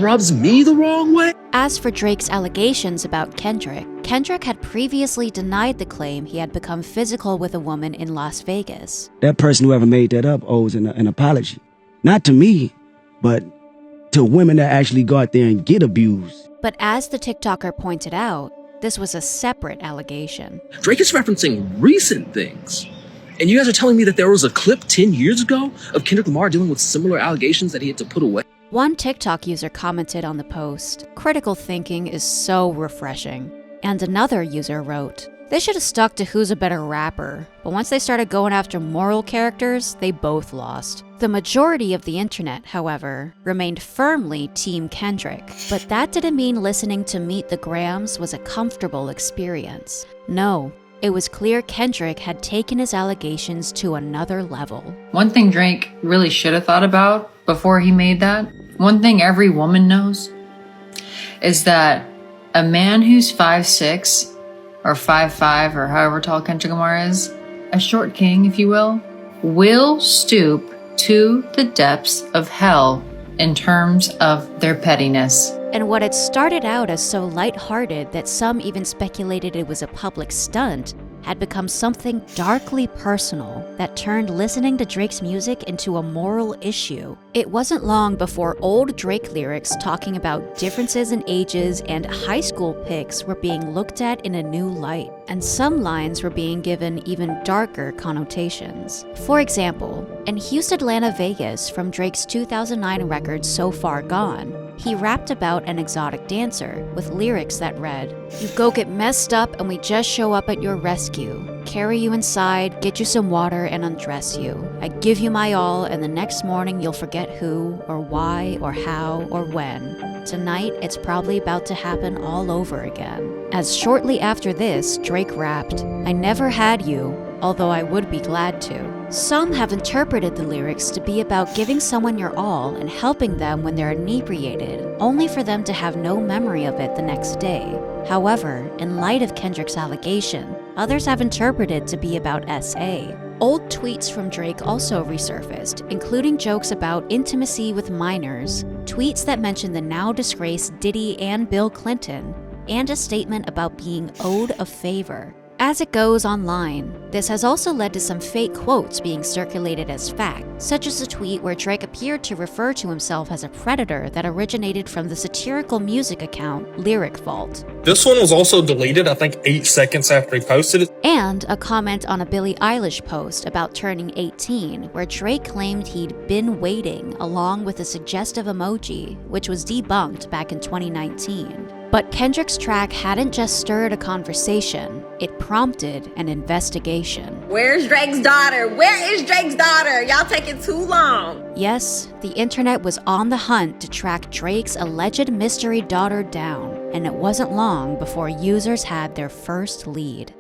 rubs me the wrong way. As for Drake's allegations about Kendrick had previously denied the claim he had become physical with a woman in Las Vegas. That person, whoever made that up, owes an apology. Not to me, but to women that actually go out there and get abused. But as the TikToker pointed out, this was a separate allegation. Drake is referencing recent things. And you guys are telling me that there was a clip 10 years ago of Kendrick Lamar dealing with similar allegations that he had to put away? One TikTok user commented on the post, "Critical thinking is so refreshing." And another user wrote, "They should have stuck to who's a better rapper, but once they started going after moral characters, they both lost." The majority of the internet, however, remained firmly Team Kendrick, but that didn't mean listening to Meet the Grams was a comfortable experience. No, it was clear Kendrick had taken his allegations to another level. One thing Drake really should have thought about before he made that, one thing every woman knows, is that a man who's 5'6", or 5'5", or however tall Kendrick Lamar is, a short king, if you will stoop to the depths of hell in terms of their pettiness. And what had started out as so lighthearted that some even speculated it was a public stunt had become something darkly personal that turned listening to Drake's music into a moral issue. It wasn't long before old Drake lyrics talking about differences in ages and high school pics were being looked at in a new light, and some lines were being given even darker connotations. For example, in Houston, Atlanta, Vegas from Drake's 2009 record So Far Gone, he rapped about an exotic dancer with lyrics that read, "You go get messed up and we just show up at your rescue. Carry you inside, get you some water and undress you. I give you my all and the next morning you'll forget who or why or how or when. Tonight it's probably about to happen all over again." As shortly after this, Drake rapped, "I never had you, although I would be glad to." Some have interpreted the lyrics to be about giving someone your all and helping them when they're inebriated, only for them to have no memory of it the next day. However, in light of Kendrick's allegation, others have interpreted to be about SA. Old tweets from Drake also resurfaced, including jokes about intimacy with minors, tweets that mention the now disgraced Diddy and Bill Clinton, and a statement about being owed a favor. As it goes online, this has also led to some fake quotes being circulated as fact, such as a tweet where Drake appeared to refer to himself as a predator that originated from the satirical music account Lyric Vault. This one was also deleted, I think 8 seconds after he posted it. And a comment on a Billie Eilish post about turning 18, where Drake claimed he'd been waiting along with a suggestive emoji, which was debunked back in 2019. But Kendrick's track hadn't just stirred a conversation, it prompted an investigation. Where's Drake's daughter? Where is Drake's daughter? Y'all taking too long. Yes, the internet was on the hunt to track Drake's alleged mystery daughter down, and it wasn't long before users had their first lead.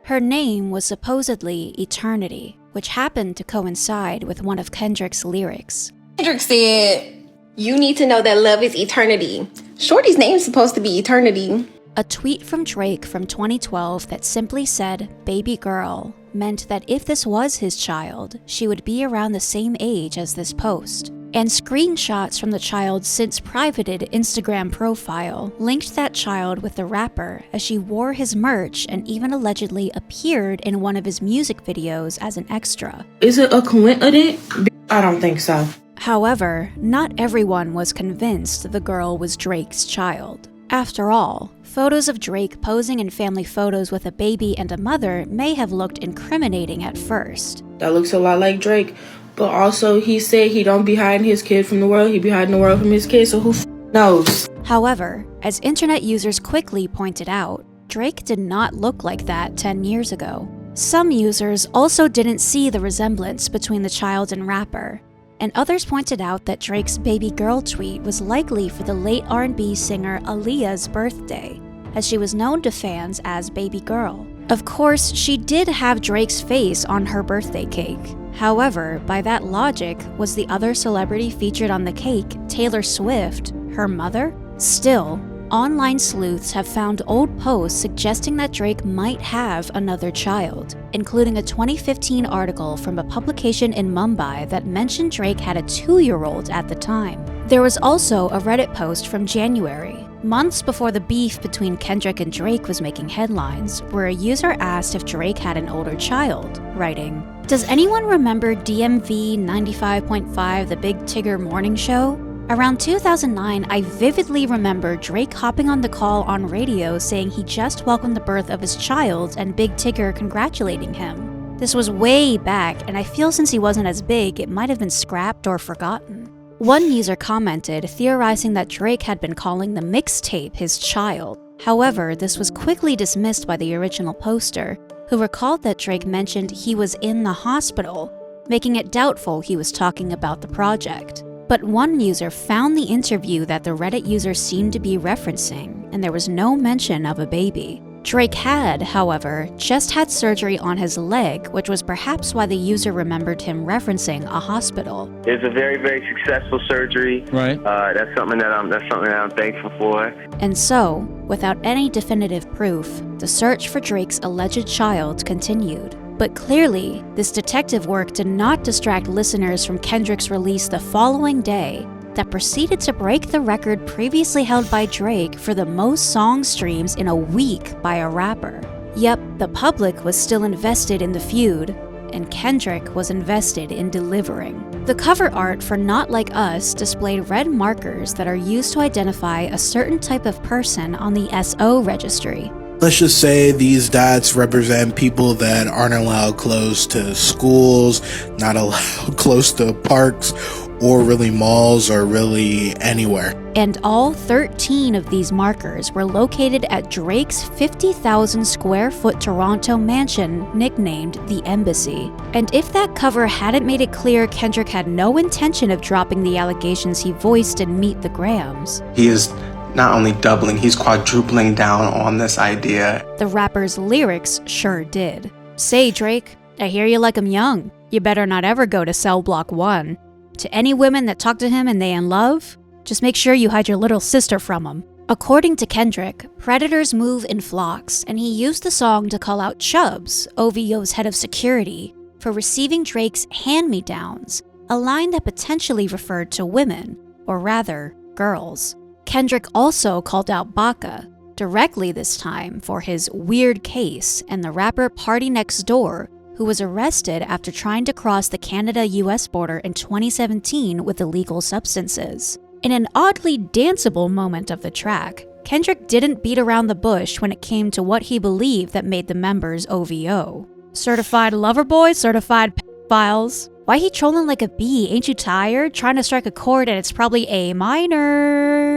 Her name was supposedly Eternity, which happened to coincide with one of Kendrick's lyrics. Kendrick said, "You need to know that love is eternity." Shorty's name's supposed to be Eternity. A tweet from Drake from 2012 that simply said, "baby girl," meant that if this was his child, she would be around the same age as this post. And screenshots from the child's since privated Instagram profile linked that child with the rapper as she wore his merch and even allegedly appeared in one of his music videos as an extra. Is it a coincidence? I don't think so. However, not everyone was convinced the girl was Drake's child. After all, photos of Drake posing in family photos with a baby and a mother may have looked incriminating at first. That looks a lot like Drake, but also he said he don't be hiding his kid from the world, he be hiding the world from his kid, so who knows? However, as internet users quickly pointed out, Drake did not look like that 10 years ago. Some users also didn't see the resemblance between the child and rapper, and others pointed out that Drake's baby girl tweet was likely for the late R&B singer Aaliyah's birthday, as she was known to fans as Baby Girl. Of course, she did have Drake's face on her birthday cake. However, by that logic, was the other celebrity featured on the cake Taylor Swift, her mother? Still, online sleuths have found old posts suggesting that Drake might have another child, including a 2015 article from a publication in Mumbai that mentioned Drake had a 2-year-old at the time. There was also a Reddit post from January, months before the beef between Kendrick and Drake was making headlines, where a user asked if Drake had an older child, writing, "Does anyone remember DMV 95.5 The Big Tigger Morning Show? Around 2009, I vividly remember Drake hopping on the call on radio saying he just welcomed the birth of his child and Big Tigger congratulating him. This was way back, and I feel since he wasn't as big, it might have been scrapped or forgotten." One user commented, theorizing that Drake had been calling the mixtape his child. However, this was quickly dismissed by the original poster, who recalled that Drake mentioned he was in the hospital, making it doubtful he was talking about the project. But one user found the interview that the Reddit user seemed to be referencing, and there was no mention of a baby. Drake had, however, just had surgery on his leg, which was perhaps why the user remembered him referencing a hospital. It's a very, very successful surgery. Right. That's something that I'm thankful for. And so, without any definitive proof, the search for Drake's alleged child continued. But clearly, this detective work did not distract listeners from Kendrick's release the following day that proceeded to break the record previously held by Drake for the most song streams in a week by a rapper. Yep, the public was still invested in the feud, and Kendrick was invested in delivering. The cover art for Not Like Us displayed red markers that are used to identify a certain type of person on the SO registry. Let's just say these dots represent people that aren't allowed close to schools, not allowed close to parks, or really malls, or really anywhere. And all 13 of these markers were located at Drake's 50,000 square foot Toronto mansion nicknamed the Embassy. And if that cover hadn't made it clear Kendrick had no intention of dropping the allegations he voiced in Meet the Grams, he is not only doubling, he's quadrupling down on this idea. The rapper's lyrics sure did. "Say, Drake, I hear you like I'm young. You better not ever go to cell block 1. To any women that talk to him and they in love, just make sure you hide your little sister from him." According to Kendrick, predators move in flocks, and he used the song to call out Chubbs, OVO's head of security, for receiving Drake's hand-me-downs, a line that potentially referred to women, or rather, girls. Kendrick also called out Baca, directly this time, for his weird case and the rapper Party Next Door, who was arrested after trying to cross the Canada-US border in 2017 with illegal substances. In an oddly danceable moment of the track, Kendrick didn't beat around the bush when it came to what he believed that made the members OVO. Certified lover boys, certified pedophiles. Why he trolling like a bee? Ain't you tired? Trying to strike a chord and it's probably A minor.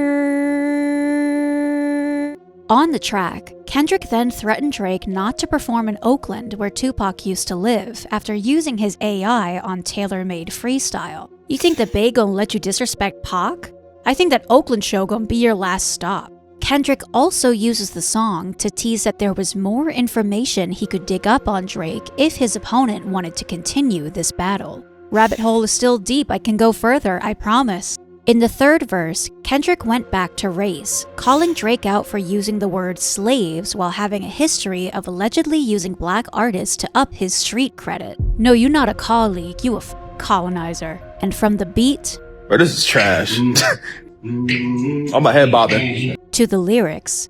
On the track, Kendrick then threatened Drake not to perform in Oakland where Tupac used to live after using his AI on tailor-made freestyle. You think the Bay gon' let you disrespect Pac? I think that Oakland show gon' be your last stop. Kendrick also uses the song to tease that there was more information he could dig up on Drake if his opponent wanted to continue this battle. Rabbit hole is still deep, I can go further, I promise. In the third verse, Kendrick went back to race, calling Drake out for using the word slaves while having a history of allegedly using black artists to up his street credit. No, you not a colleague, you a colonizer. And from the beat, bro, this is trash. I'm a head bobbing. To the lyrics,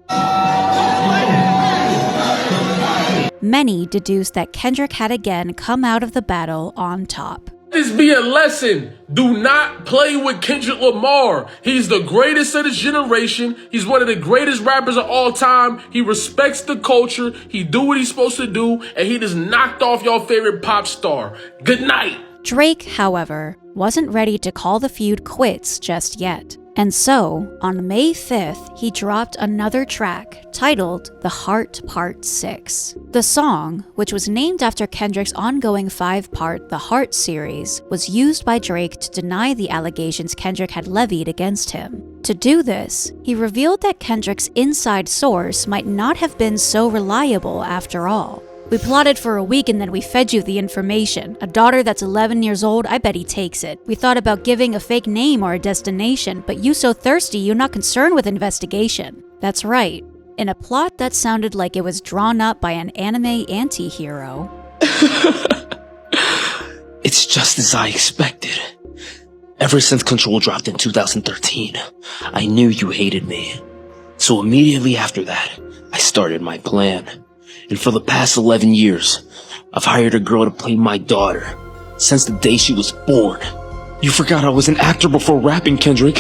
many deduced that Kendrick had again come out of the battle on top. This be a lesson. Do not play with Kendrick Lamar. He's the greatest of his generation. He's one of the greatest rappers of all time. He respects the culture. He do what he's supposed to do. And he just knocked off your favorite pop star. Good night. Drake, however, wasn't ready to call the feud quits just yet. And so, on May 5th, he dropped another track titled The Heart Part 6. The song, which was named after Kendrick's ongoing 5-part The Heart series, was used by Drake to deny the allegations Kendrick had levied against him. To do this, he revealed that Kendrick's inside source might not have been so reliable after all. We plotted for a week and then we fed you the information. A daughter that's 11 years old, I bet he takes it. We thought about giving a fake name or a destination, but you so thirsty you're not concerned with investigation. That's right. In a plot that sounded like it was drawn up by an anime anti-hero. It's just as I expected. Ever since Control dropped in 2013, I knew you hated me. So immediately after that, I started my plan. And for the past 11 years, I've hired a girl to play my daughter since the day she was born. You forgot I was an actor before rapping, Kendrick.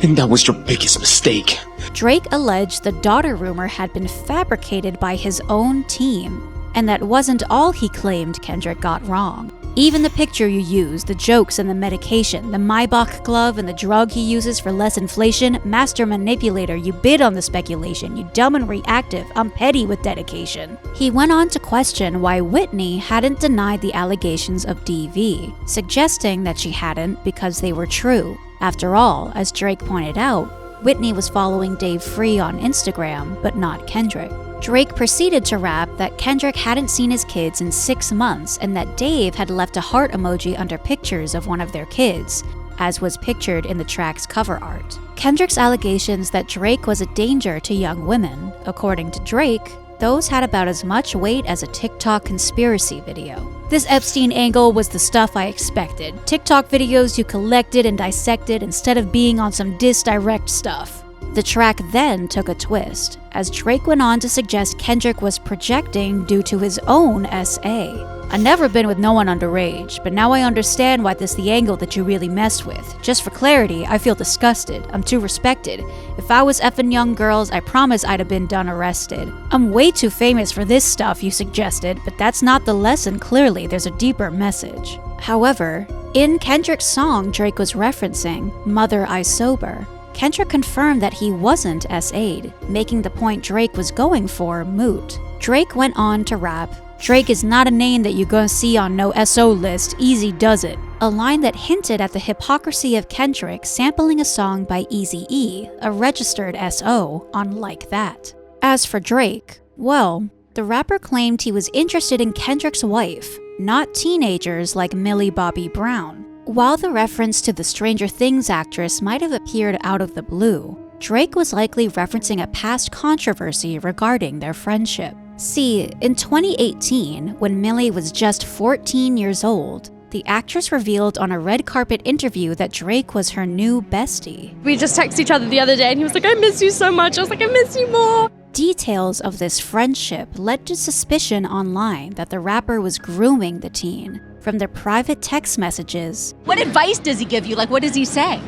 And that was your biggest mistake. Drake alleged the daughter rumor had been fabricated by his own team, and that wasn't all he claimed Kendrick got wrong. Even the picture you use, the jokes and the medication, the Maybach glove and the drug he uses for less inflation, master manipulator, you bid on the speculation, you dumb and reactive, I'm petty with dedication. He went on to question why Whitney hadn't denied the allegations of DV, suggesting that she hadn't because they were true. After all, as Drake pointed out, Whitney was following Dave Free on Instagram, but not Kendrick. Drake proceeded to rap that Kendrick hadn't seen his kids in 6 months and that Dave had left a heart emoji under pictures of one of their kids, as was pictured in the track's cover art. Kendrick's allegations that Drake was a danger to young women, according to Drake, those had about as much weight as a TikTok conspiracy video. This Epstein angle was the stuff I expected. TikTok videos you collected and dissected instead of being on some direct stuff. The track then took a twist, as Drake went on to suggest Kendrick was projecting due to his own SA. I've never been with no one underage, but now I understand why this is the angle that you really messed with. Just for clarity, I feel disgusted. I'm too respected. If I was effing young girls, I promise I'd have been done arrested. I'm way too famous for this stuff you suggested, but that's not the lesson. Clearly, there's a deeper message. However, in Kendrick's song Drake was referencing, Mother I Sober, Kendrick confirmed that he wasn't SA'd, making the point Drake was going for moot. Drake went on to rap, Drake is not a name that you gonna see on no SO list, easy does it. A line that hinted at the hypocrisy of Kendrick sampling a song by Eazy-E, a registered SO, on Like That. As for Drake, well, the rapper claimed he was interested in Kendrick's wife, not teenagers like Millie Bobby Brown. While the reference to the Stranger Things actress might have appeared out of the blue, Drake was likely referencing a past controversy regarding their friendship. See, in 2018, when Millie was just 14 years old, the actress revealed on a red carpet interview that Drake was her new bestie. We just texted each other the other day and he was like, I miss you so much. I was like, I miss you more. Details of this friendship led to suspicion online that the rapper was grooming the teen. From their private text messages. What advice does he give you? Like, what does he say?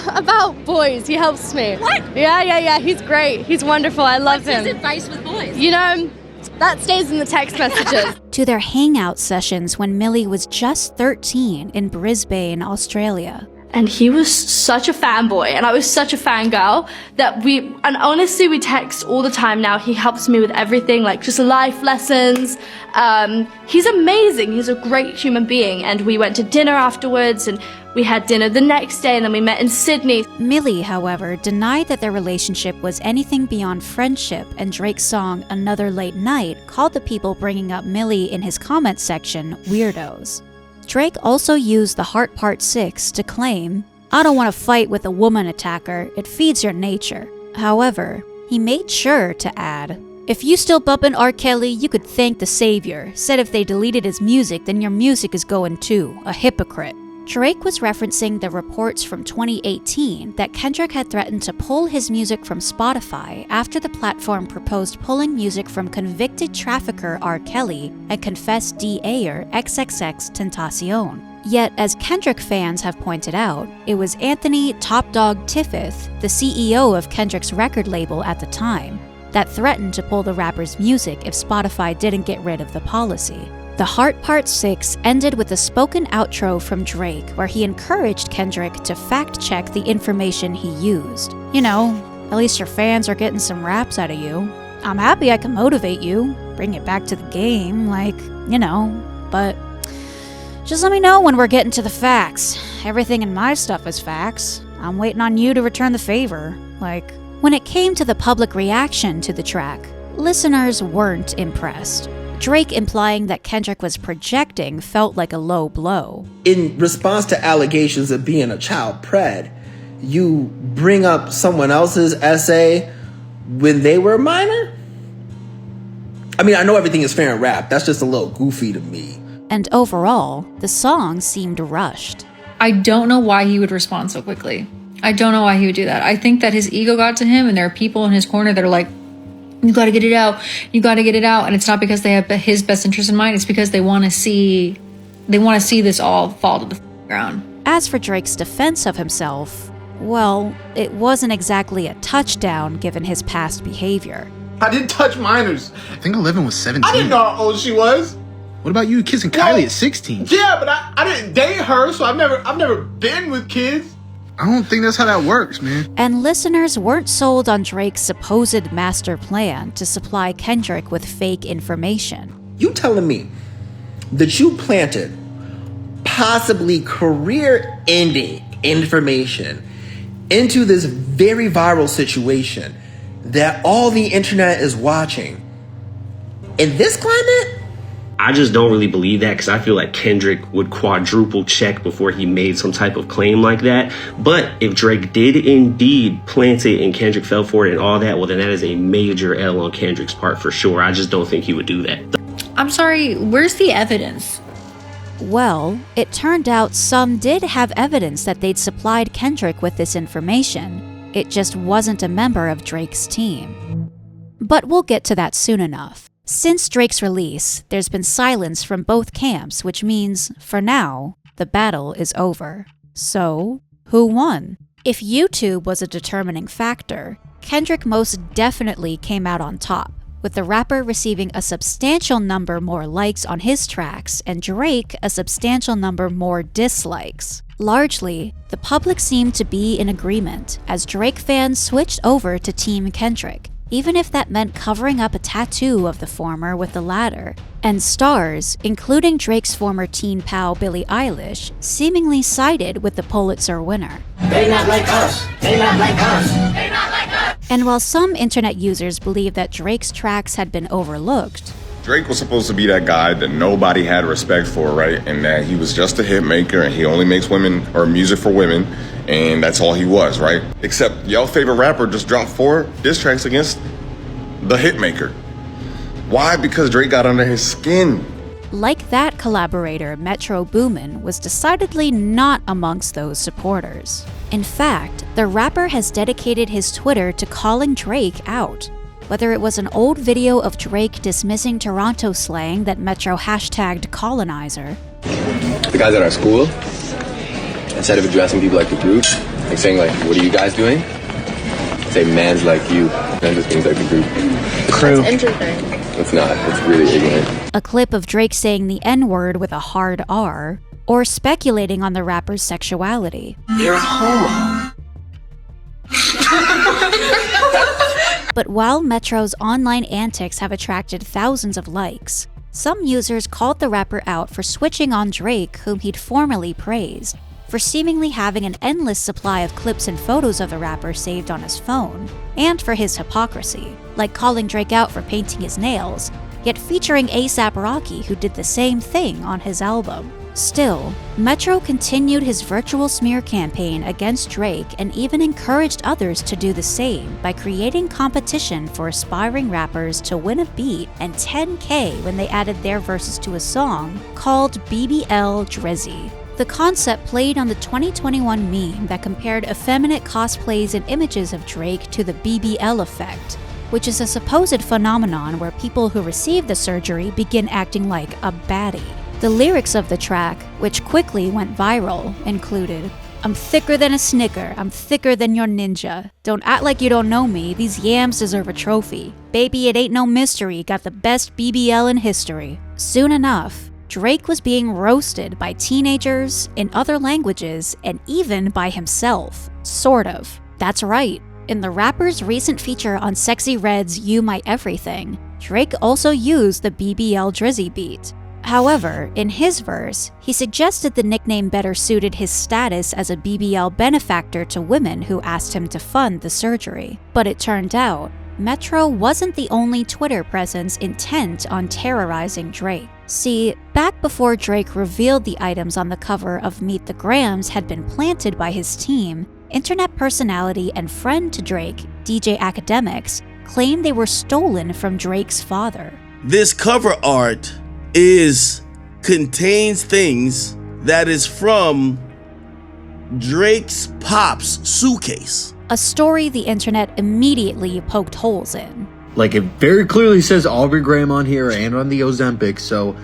About boys. He helps me. What? Yeah. He's great. He's wonderful. I love him. What's his advice with boys? You know, that stays in the text messages. To their hangout sessions when Millie was just 13 in Brisbane, Australia. And he was such a fanboy, and I was such a fangirl that and honestly, we text all the time now. He helps me with everything, like just life lessons. He's amazing. He's a great human being. And we went to dinner afterwards, and we had dinner the next day, and then we met in Sydney. Millie, however, denied that their relationship was anything beyond friendship, and Drake's song Another Late Night called the people bringing up Millie in his comment section weirdos. Drake also used the Heart Part 6 to claim, "I don't want to fight with a woman attacker, it feeds your nature." However, he made sure to add, "If you still bumpin' R. Kelly, you could thank the savior. Said if they deleted his music, then your music is going too. A hypocrite." Drake was referencing the reports from 2018 that Kendrick had threatened to pull his music from Spotify after the platform proposed pulling music from convicted trafficker R. Kelly and confessed DA'er XXXTentacion. Yet, as Kendrick fans have pointed out, it was Anthony Top Dog Tiffith, the CEO of Kendrick's record label at the time, that threatened to pull the rapper's music if Spotify didn't get rid of the policy. The Heart Part 6 ended with a spoken outro from Drake where he encouraged Kendrick to fact-check the information he used. You know, at least your fans are getting some raps out of you. I'm happy I can motivate you, bring it back to the game, but just let me know when we're getting to the facts. Everything in my stuff is facts. I'm waiting on you to return the favor. When it came to the public reaction to the track, listeners weren't impressed. Drake implying that Kendrick was projecting felt like a low blow. In response to allegations of being a child pred, you bring up someone else's essay when they were a minor? I mean, I know everything is fair in rap. That's just a little goofy to me. And overall, the song seemed rushed. I don't know why he would respond so quickly. I don't know why he would do that. I think that his ego got to him, and there are people in his corner that are like, you gotta get it out. You gotta get it out. And it's not because they have his best interest in mind. It's because they want to see this all fall to the ground. As for Drake's defense of himself, well, it wasn't exactly a touchdown given his past behavior. I didn't touch minors. I think 11 was 17. I didn't know how old she was. What about you kissing Kylie at 16? Yeah, but I didn't date her, so I've never been with kids. I don't think that's how that works, man. And listeners weren't sold on Drake's supposed master plan to supply Kendrick with fake information. You telling me that you planted possibly career-ending information into this very viral situation that all the internet is watching in this climate? I just don't really believe that because I feel like Kendrick would quadruple check before he made some type of claim like that. But if Drake did indeed plant it and Kendrick fell for it and all that, well, then that is a major L on Kendrick's part for sure. I just don't think he would do that. I'm sorry, where's the evidence? Well, it turned out some did have evidence that they'd supplied Kendrick with this information. It just wasn't a member of Drake's team. But we'll get to that soon enough. Since Drake's release, there's been silence from both camps, which means, for now, the battle is over. So, who won? If YouTube was a determining factor, Kendrick most definitely came out on top, with the rapper receiving a substantial number more likes on his tracks and Drake a substantial number more dislikes. Largely, the public seemed to be in agreement as Drake fans switched over to Team Kendrick, even if that meant covering up a tattoo of the former with the latter. And stars, including Drake's former teen pal Billie Eilish, seemingly sided with the Pulitzer winner. They not like us. They not like us. They not like us. And while some internet users believe that Drake's tracks had been overlooked, Drake was supposed to be that guy that nobody had respect for, right? And that he was just a hit maker and he only makes women or music for women. And that's all he was, right? Except y'all favorite rapper just dropped 4 diss tracks against the hitmaker. Why? Because Drake got under his skin. like that collaborator Metro Boomin was decidedly not amongst those supporters. In fact, the rapper has dedicated his Twitter to calling Drake out. Whether it was an old video of Drake dismissing Toronto slang that Metro hashtagged colonizer. The guys at our school, instead of addressing people like a group, like saying like, what are you guys doing? Say man's like you, and just means like a group. That's interesting. It's not, it's really ignorant. A clip of Drake saying the N-word with a hard R, or speculating on the rapper's sexuality. You're a homo. But while Metro's online antics have attracted thousands of likes, some users called the rapper out for switching on Drake, whom he'd formerly praised, for seemingly having an endless supply of clips and photos of the rapper saved on his phone, and for his hypocrisy, like calling Drake out for painting his nails, yet featuring A$AP Rocky, who did the same thing on his album. Still, Metro continued his virtual smear campaign against Drake and even encouraged others to do the same by creating competition for aspiring rappers to win a beat and $10K when they added their verses to a song called BBL Drizzy. The concept played on the 2021 meme that compared effeminate cosplays and images of Drake to the BBL effect, which is a supposed phenomenon where people who receive the surgery begin acting like a baddie. The lyrics of the track, which quickly went viral, included, "I'm thicker than a Snicker, I'm thicker than your ninja. Don't act like you don't know me, these yams deserve a trophy. Baby, it ain't no mystery, got the best BBL in history." Soon enough, Drake was being roasted by teenagers, in other languages, and even by himself. Sort of. That's right. In the rapper's recent feature on Sexy Red's You My Everything, Drake also used the BBL Drizzy beat. However, in his verse, he suggested the nickname better suited his status as a BBL benefactor to women who asked him to fund the surgery. But it turned out, Metro wasn't the only Twitter presence intent on terrorizing Drake. See, back before Drake revealed the items on the cover of Meet the Grams had been planted by his team, internet personality and friend to Drake, DJ Academics, claimed they were stolen from Drake's father. This cover art contains things that is from Drake's pop's suitcase. A story the internet immediately poked holes in. Like, it very clearly says Aubrey Graham on here and on the Ozempic, so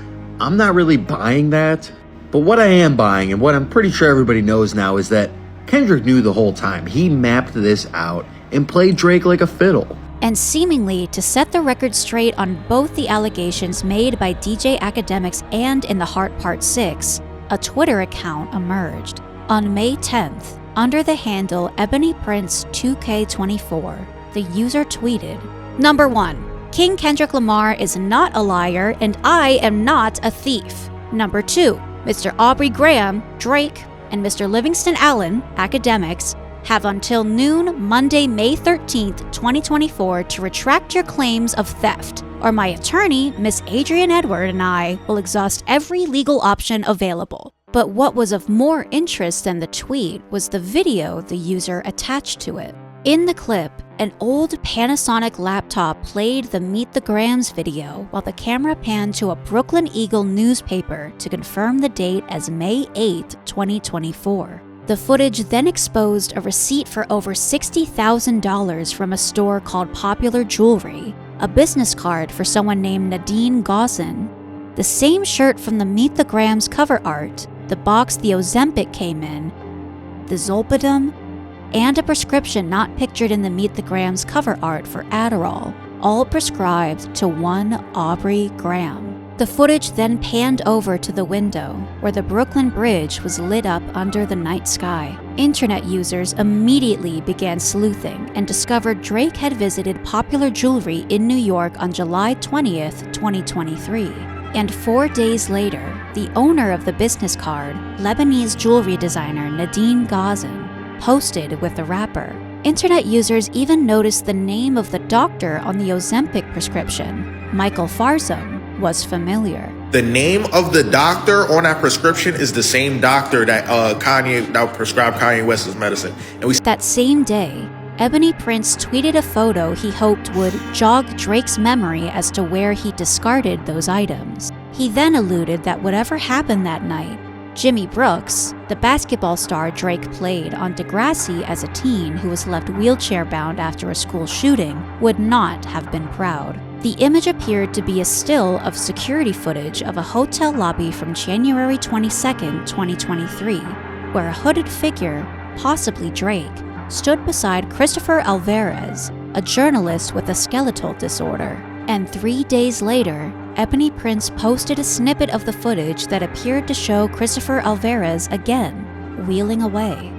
I'm not really buying that. But what I am buying, and what I'm pretty sure everybody knows now, is that Kendrick knew the whole time. He mapped this out and played Drake like a fiddle. And seemingly to set the record straight on both the allegations made by DJ Academics and in The Heart Part 6, a Twitter account emerged. On May 10th, under the handle Ebony Prince 2K24, the user tweeted, "Number 1. King Kendrick Lamar is not a liar and I am not a thief. Number 2. Mr. Aubrey Graham, Drake, and Mr. Livingston Allen, Academics, have until noon Monday, May 13th, 2024 to retract your claims of theft, or my attorney, Miss Adrienne Edward, and I will exhaust every legal option available." But what was of more interest than the tweet was the video the user attached to it. In the clip, an old Panasonic laptop played the Meet the Grams video while the camera panned to a Brooklyn Eagle newspaper to confirm the date as May 8, 2024. The footage then exposed a receipt for over $60,000 from a store called Popular Jewelry, a business card for someone named Nadine Gauzen, the same shirt from the Meet the Grams cover art, the box the Ozempic came in, the Zolpidem, and a prescription not pictured in the Meet the Grams cover art for Adderall, all prescribed to one Aubrey Graham. The footage then panned over to the window, where the Brooklyn Bridge was lit up under the night sky. Internet users immediately began sleuthing and discovered Drake had visited Popular Jewelry in New York on July 20th, 2023. And 4 days later, the owner of the business card, Lebanese jewelry designer Nadine Gauzen, posted with the rapper. Internet users even noticed the name of the doctor on the Ozempic prescription, Michael Farzam, was familiar. The name of the doctor on that prescription is the same doctor that that prescribed Kanye West's medicine. And that same day, Ebony Prince tweeted a photo he hoped would jog Drake's memory as to where he discarded those items. He then alluded that whatever happened that night, Jimmy Brooks, the basketball star Drake played on Degrassi as a teen who was left wheelchair-bound after a school shooting, would not have been proud. The image appeared to be a still of security footage of a hotel lobby from January 22, 2023, where a hooded figure, possibly Drake, stood beside Christopher Alvarez, a journalist with a skeletal disorder. And 3 days later, Ebony Prince posted a snippet of the footage that appeared to show Christopher Alvarez again, wheeling away.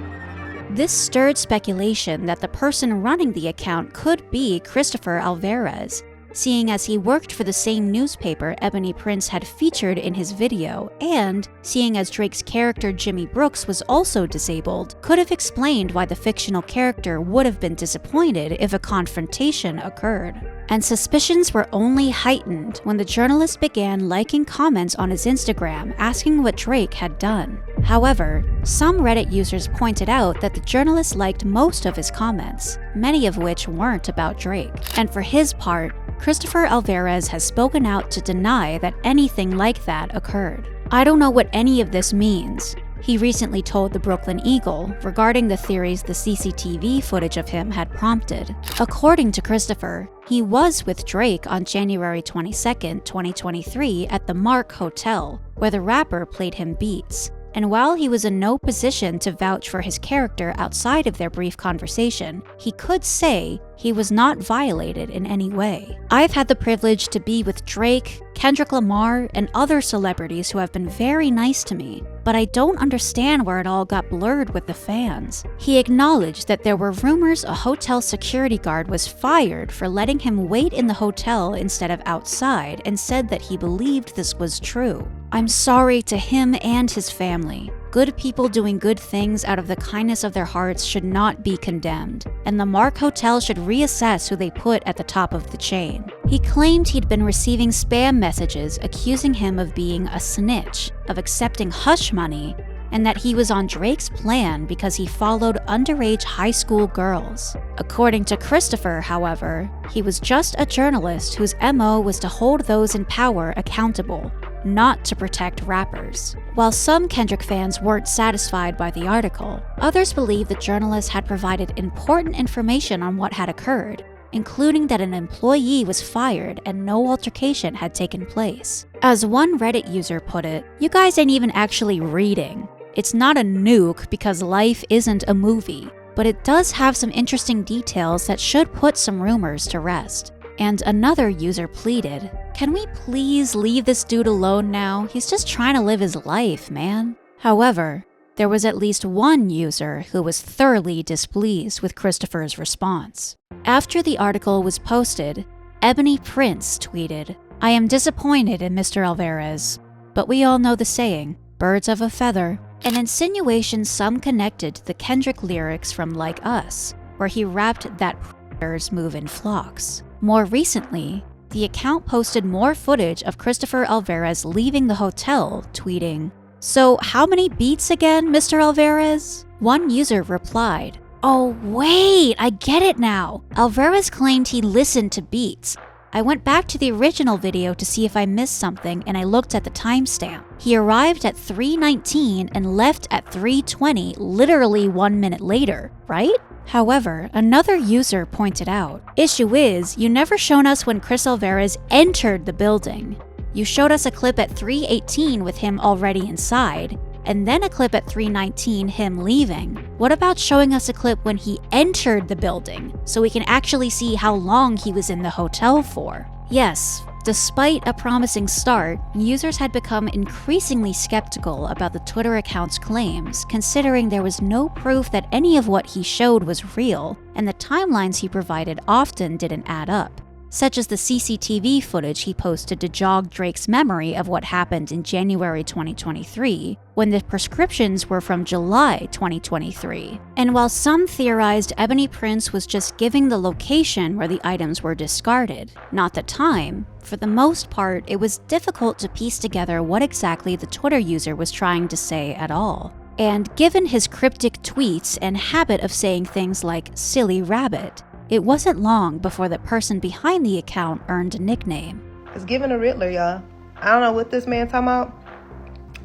This stirred speculation that the person running the account could be Christopher Alvarez, seeing as he worked for the same newspaper Ebony Prince had featured in his video, and seeing as Drake's character Jimmy Brooks was also disabled, could have explained why the fictional character would have been disappointed if a confrontation occurred. And suspicions were only heightened when the journalist began liking comments on his Instagram asking what Drake had done. However, some Reddit users pointed out that the journalist liked most of his comments, many of which weren't about Drake. And for his part, Christopher Alvarez has spoken out to deny that anything like that occurred. I don't know what any of this means. He recently told the Brooklyn Eagle regarding the theories the CCTV footage of him had prompted. According to Christopher, he was with Drake on January 22, 2023 at the Mark Hotel, where the rapper played him beats. And while he was in no position to vouch for his character outside of their brief conversation, he could say he was not violated in any way. I've had the privilege to be with Drake, Kendrick Lamar, and other celebrities who have been very nice to me, but I don't understand where it all got blurred with the fans. He acknowledged that there were rumors a hotel security guard was fired for letting him wait in the hotel instead of outside, and said that he believed this was true. I'm sorry to him and his family. Good people doing good things out of the kindness of their hearts should not be condemned, and the Mark Hotel should reassess who they put at the top of the chain. He claimed he'd been receiving spam messages accusing him of being a snitch, of accepting hush money, and that he was on Drake's plan because he followed underage high school girls. According to Christopher, however, he was just a journalist whose MO was to hold those in power accountable, not to protect rappers. While some Kendrick fans weren't satisfied by the article, others believe the journalist had provided important information on what had occurred, including that an employee was fired and no altercation had taken place. As one Reddit user put it, "You guys ain't even actually reading. It's not a nuke because life isn't a movie, but it does have some interesting details that should put some rumors to rest." And another user pleaded, "Can we please leave this dude alone now? He's just trying to live his life, man." However, there was at least one user who was thoroughly displeased with Christopher's response. After the article was posted, Ebony Prince tweeted, "I am disappointed in Mr. Alvarez, but we all know the saying, birds of a feather," an insinuation some connected to the Kendrick lyrics from Like Us, where he rapped that predators move in flocks. More recently, the account posted more footage of Christopher Alvarez leaving the hotel, tweeting, "So how many beats again, Mr. Alvarez?" One user replied, "Oh wait, I get it now. Alvarez claimed he listened to beats. I went back to the original video to see if I missed something and I looked at the timestamp. He arrived at 3:19 and left at 3:20, literally 1 minute later, right?" However, another user pointed out, "Issue is, you never shown us when Chris Alvarez entered the building. You showed us a clip at 3:18 with him already inside, and then a clip at 3:19 him leaving. What about showing us a clip when he entered the building, so we can actually see how long he was in the hotel for?" Yes, despite a promising start, users had become increasingly skeptical about the Twitter account's claims, considering there was no proof that any of what he showed was real, and the timelines he provided often didn't add up, such as the CCTV footage he posted to jog Drake's memory of what happened in January 2023, when the prescriptions were from July 2023. And while some theorized Ebony Prince was just giving the location where the items were discarded, not the time, for the most part, it was difficult to piece together what exactly the Twitter user was trying to say at all. And given his cryptic tweets and habit of saying things like "silly rabbit," it wasn't long before the person behind the account earned a nickname. It's giving a Riddler, y'all. I don't know what this man talking about.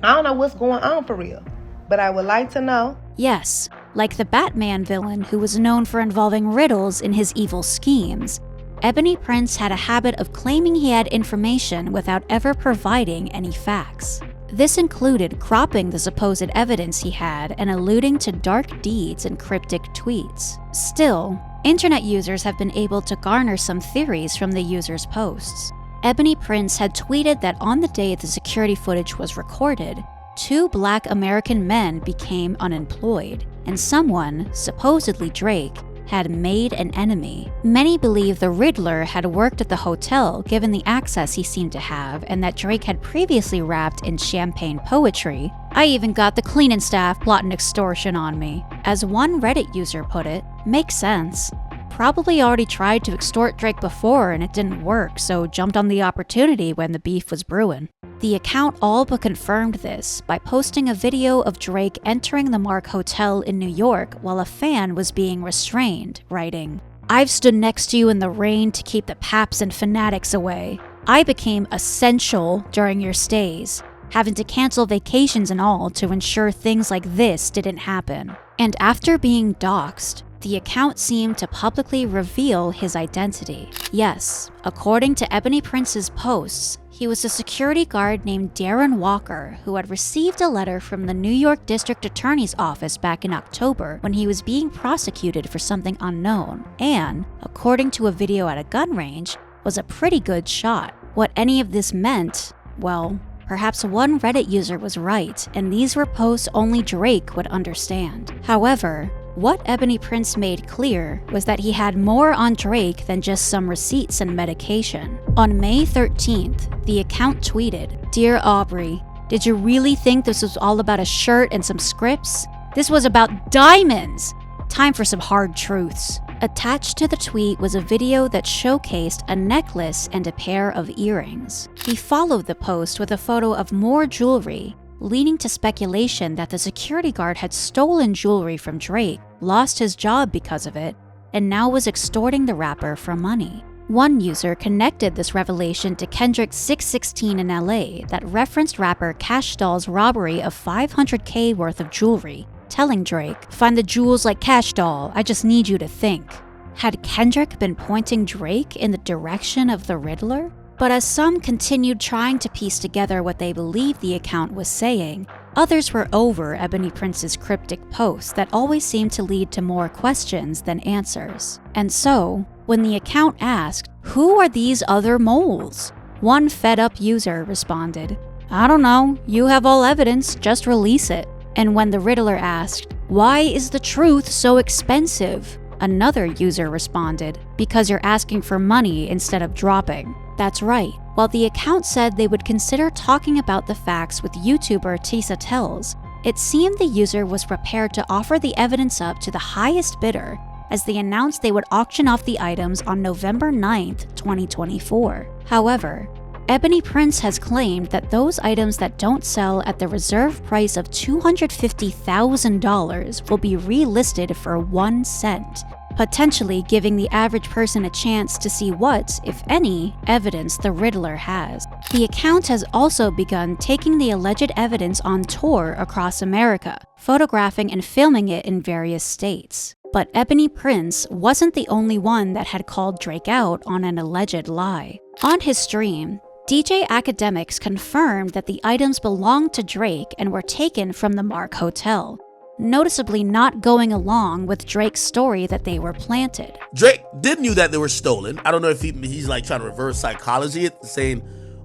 I don't know what's going on for real, but I would like to know. Yes, like the Batman villain who was known for involving riddles in his evil schemes, Ebony Prince had a habit of claiming he had information without ever providing any facts. This included cropping the supposed evidence he had and alluding to dark deeds and cryptic tweets. Still, internet users have been able to garner some theories from the user's posts. Ebony Prince had tweeted that on the day the security footage was recorded, 2 Black American men became unemployed, and someone, supposedly Drake, had made an enemy. Many believe the Riddler had worked at the hotel given the access he seemed to have, and that Drake had previously rapped in champagne poetry. "I even got the cleaning staff plotting extortion on me." As one Reddit user put it, makes sense. Probably already tried to extort Drake before and it didn't work, so jumped on the opportunity when the beef was brewing. The account all but confirmed this by posting a video of Drake entering the Mark Hotel in New York while a fan was being restrained, writing, "I've stood next to you in the rain to keep the paps and fanatics away. I became essential during your stays, having to cancel vacations and all to ensure things like this didn't happen." And after being doxxed, the account seemed to publicly reveal his identity. Yes, according to Ebony Prince's posts, he was a security guard named Darren Walker who had received a letter from the New York District Attorney's Office back in October when he was being prosecuted for something unknown, and, according to a video at a gun range, was a pretty good shot. What any of this meant, well, perhaps one Reddit user was right, and these were posts only Drake would understand. However, what Ebony Prince made clear was that he had more on Drake than just some receipts and medication. On May 13th, the account tweeted, "Dear Aubrey, did you really think this was all about a shirt and some scripts? This was about diamonds! Time for some hard truths." Attached to the tweet was a video that showcased a necklace and a pair of earrings. He followed the post with a photo of more jewelry, leading to speculation that the security guard had stolen jewelry from Drake, lost his job because of it, and now was extorting the rapper for money. One user connected this revelation to Kendrick's 616 in LA that referenced rapper Cash Doll's robbery of $500K worth of jewelry, telling Drake, "Find the jewels like Cash Doll, I just need you to think." Had Kendrick been pointing Drake in the direction of the Riddler? But as some continued trying to piece together what they believed the account was saying, others were over Ebony Prince's cryptic posts that always seemed to lead to more questions than answers. And so, when the account asked, "Who are these other moles?" one fed-up user responded, "I don't know, you have all evidence, just release it." And when the Riddler asked, "Why is the truth so expensive?" another user responded, "Because you're asking for money instead of dropping." That's right. While the account said they would consider talking about the facts with YouTuber Tisa Tells, it seemed the user was prepared to offer the evidence up to the highest bidder, as they announced they would auction off the items on November 9th, 2024. However, Ebony Prince has claimed that those items that don't sell at the reserve price of $250,000 will be relisted for 1 cent, potentially giving the average person a chance to see what, if any, evidence the Riddler has. The account has also begun taking the alleged evidence on tour across America, photographing and filming it in various states. But Ebony Prince wasn't the only one that had called Drake out on an alleged lie. On his stream, DJ Academics confirmed that the items belonged to Drake and were taken from the Mark Hotel, noticeably not going along with Drake's story that they were planted. Drake did knew that they were stolen. I don't know if he's like trying to reverse psychology it, saying,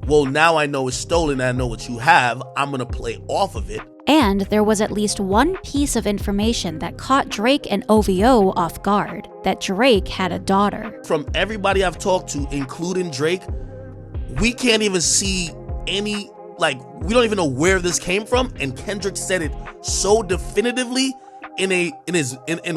well, now I know it's stolen and I know what you have, I'm gonna play off of it. And there was at least one piece of information that caught Drake and OVO off guard, that Drake had a daughter. From everybody I've talked to, including Drake, we can't even see any, like, we don't even know where this came from, and Kendrick said it so definitively in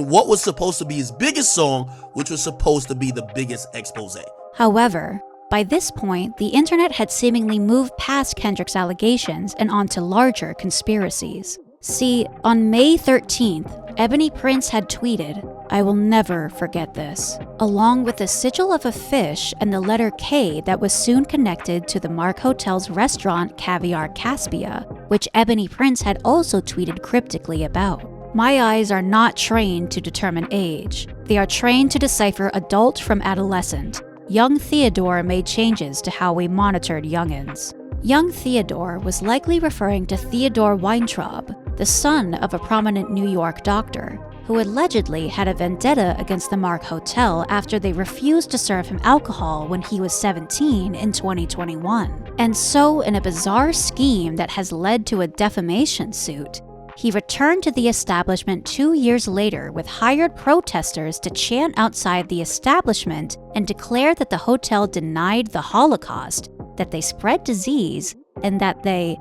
what was supposed to be his biggest song, which was supposed to be the biggest expose. However, by this point, the internet had seemingly moved past Kendrick's allegations and onto larger conspiracies. See, on May 13th, Ebony Prince had tweeted, "I will never forget this," along with a sigil of a fish and the letter K that was soon connected to the Mark Hotel's restaurant Caviar Caspia, which Ebony Prince had also tweeted cryptically about. "My eyes are not trained to determine age. They are trained to decipher adult from adolescent. Young Theodore made changes to how we monitored youngins." Young Theodore was likely referring to Theodore Weintraub, the son of a prominent New York doctor. who allegedly had a vendetta against the Mark Hotel after they refused to serve him alcohol when he was 17 in 2021. And so, in a bizarre scheme that has led to a defamation suit, he returned to the establishment 2 years later with hired protesters to chant outside the establishment and declare that the hotel denied the Holocaust, that they spread disease, and that they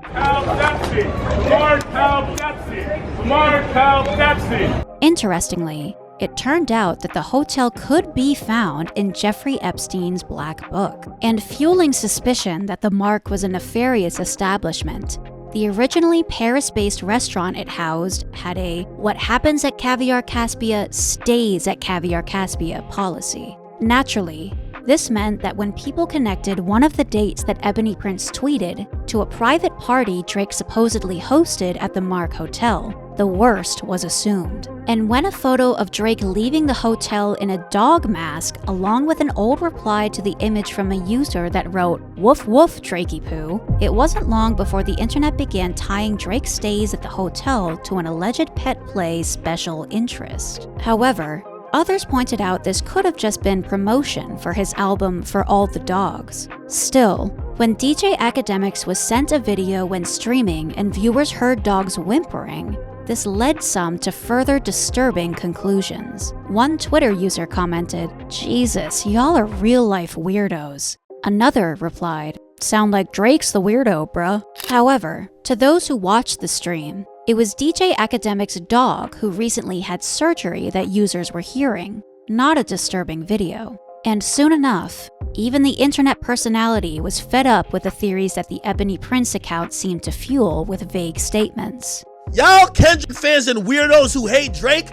Interestingly, it turned out that the hotel could be found in Jeffrey Epstein's Black Book. And fueling suspicion that the Mark was a nefarious establishment, the originally Paris-based restaurant it housed had a "what happens at Caviar Caspia stays at Caviar Caspia" policy. Naturally, this meant that when people connected one of the dates that Ebony Prince tweeted to a private party Drake supposedly hosted at the Mark Hotel, the worst was assumed. And when a photo of Drake leaving the hotel in a dog mask, along with an old reply to the image from a user that wrote, "Woof woof, Drakey poo," it wasn't long before the internet began tying Drake's stays at the hotel to an alleged pet play special interest. However, others pointed out this could have just been promotion for his album For All the Dogs. Still, when DJ Academics was sent a video when streaming and viewers heard dogs whimpering, this led some to further disturbing conclusions. One Twitter user commented, "Jesus, y'all are real-life weirdos." Another replied, "Sound like Drake's the weirdo, bruh." However, to those who watched the stream, it was DJ Academic's dog who recently had surgery that users were hearing, not a disturbing video. And soon enough, even the internet personality was fed up with the theories that the Ebony Prince account seemed to fuel with vague statements. Y'all Kendrick fans and weirdos who hate Drake,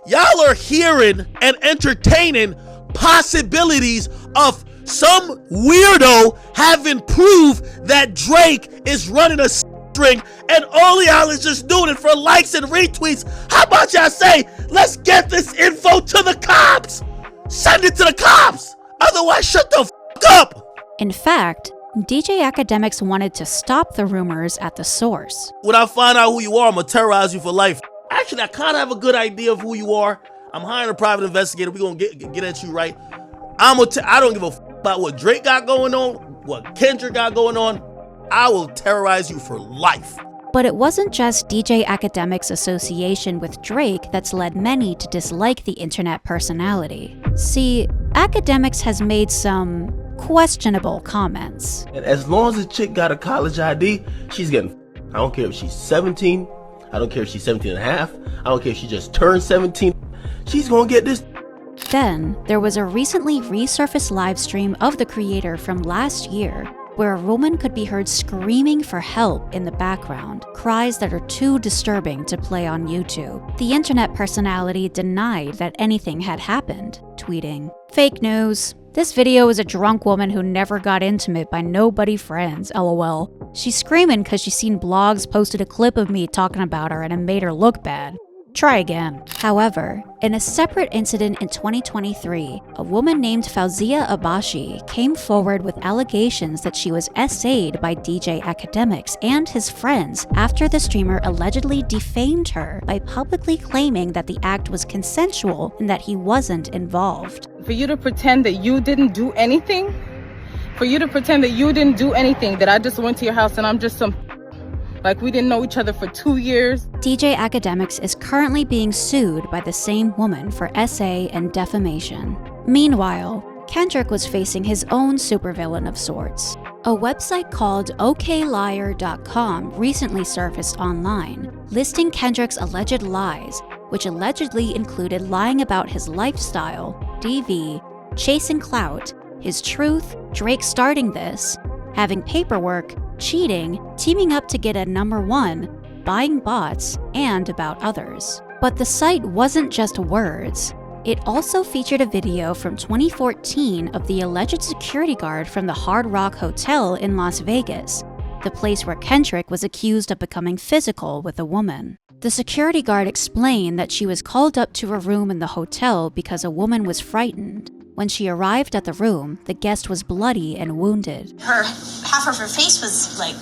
y'all are hearing and entertaining possibilities of some weirdo having proof that Drake is running a string and all y'all is just doing it for likes and retweets. How about y'all say, let's get this info to the cops? Send it to the cops. Otherwise, shut the f up. In fact, DJ Academics wanted to stop the rumors at the source. When I find out who you are, I'm gonna terrorize you for life. Actually, I kind of have a good idea of who you are. I'm hiring a private investigator. We're gonna get at you, right? I don't give a f about what Drake got going on, what Kendrick got going on. I will terrorize you for life. But it wasn't just DJ Academics' association with Drake that's led many to dislike the internet personality. See, Academics has made some questionable comments. And as long as a chick got a college ID, she's getting I don't care if she's 17, I don't care if she's 17 and a half, I don't care if she just turned 17, she's gonna get this. Then, there was a recently resurfaced live stream of the creator from last year, where a woman could be heard screaming for help in the background, cries that are too disturbing to play on YouTube. The internet personality denied that anything had happened, tweeting, "Fake news. This video is a drunk woman who never got intimate by nobody friends, lol. She's screaming because she's seen blogs posted a clip of me talking about her and it made her look bad. Try again." However, in a separate incident in 2023, a woman named Fauzia Abashi came forward with allegations that she was essayed by DJ Academics and his friends after the streamer allegedly defamed her by publicly claiming that the act was consensual and that he wasn't involved. For you to pretend that you didn't do anything, that I just went to your house and I'm just like we didn't know each other for 2 years. DJ Academics is currently being sued by the same woman for essay and defamation. Meanwhile, Kendrick was facing his own supervillain of sorts. A website called okliar.com recently surfaced online, listing Kendrick's alleged lies, which allegedly included lying about his lifestyle, DV, chasing clout, his truth, Drake starting this, having paperwork, cheating, teaming up to get a #1, buying bots, and about others. But the site wasn't just words. It also featured a video from 2014 of the alleged security guard from the Hard Rock Hotel in Las Vegas, the place where Kendrick was accused of becoming physical with a woman. The security guard explained that she was called up to a room in the hotel because a woman was frightened. When she arrived at the room, the guest was bloody and wounded. Half of her face was like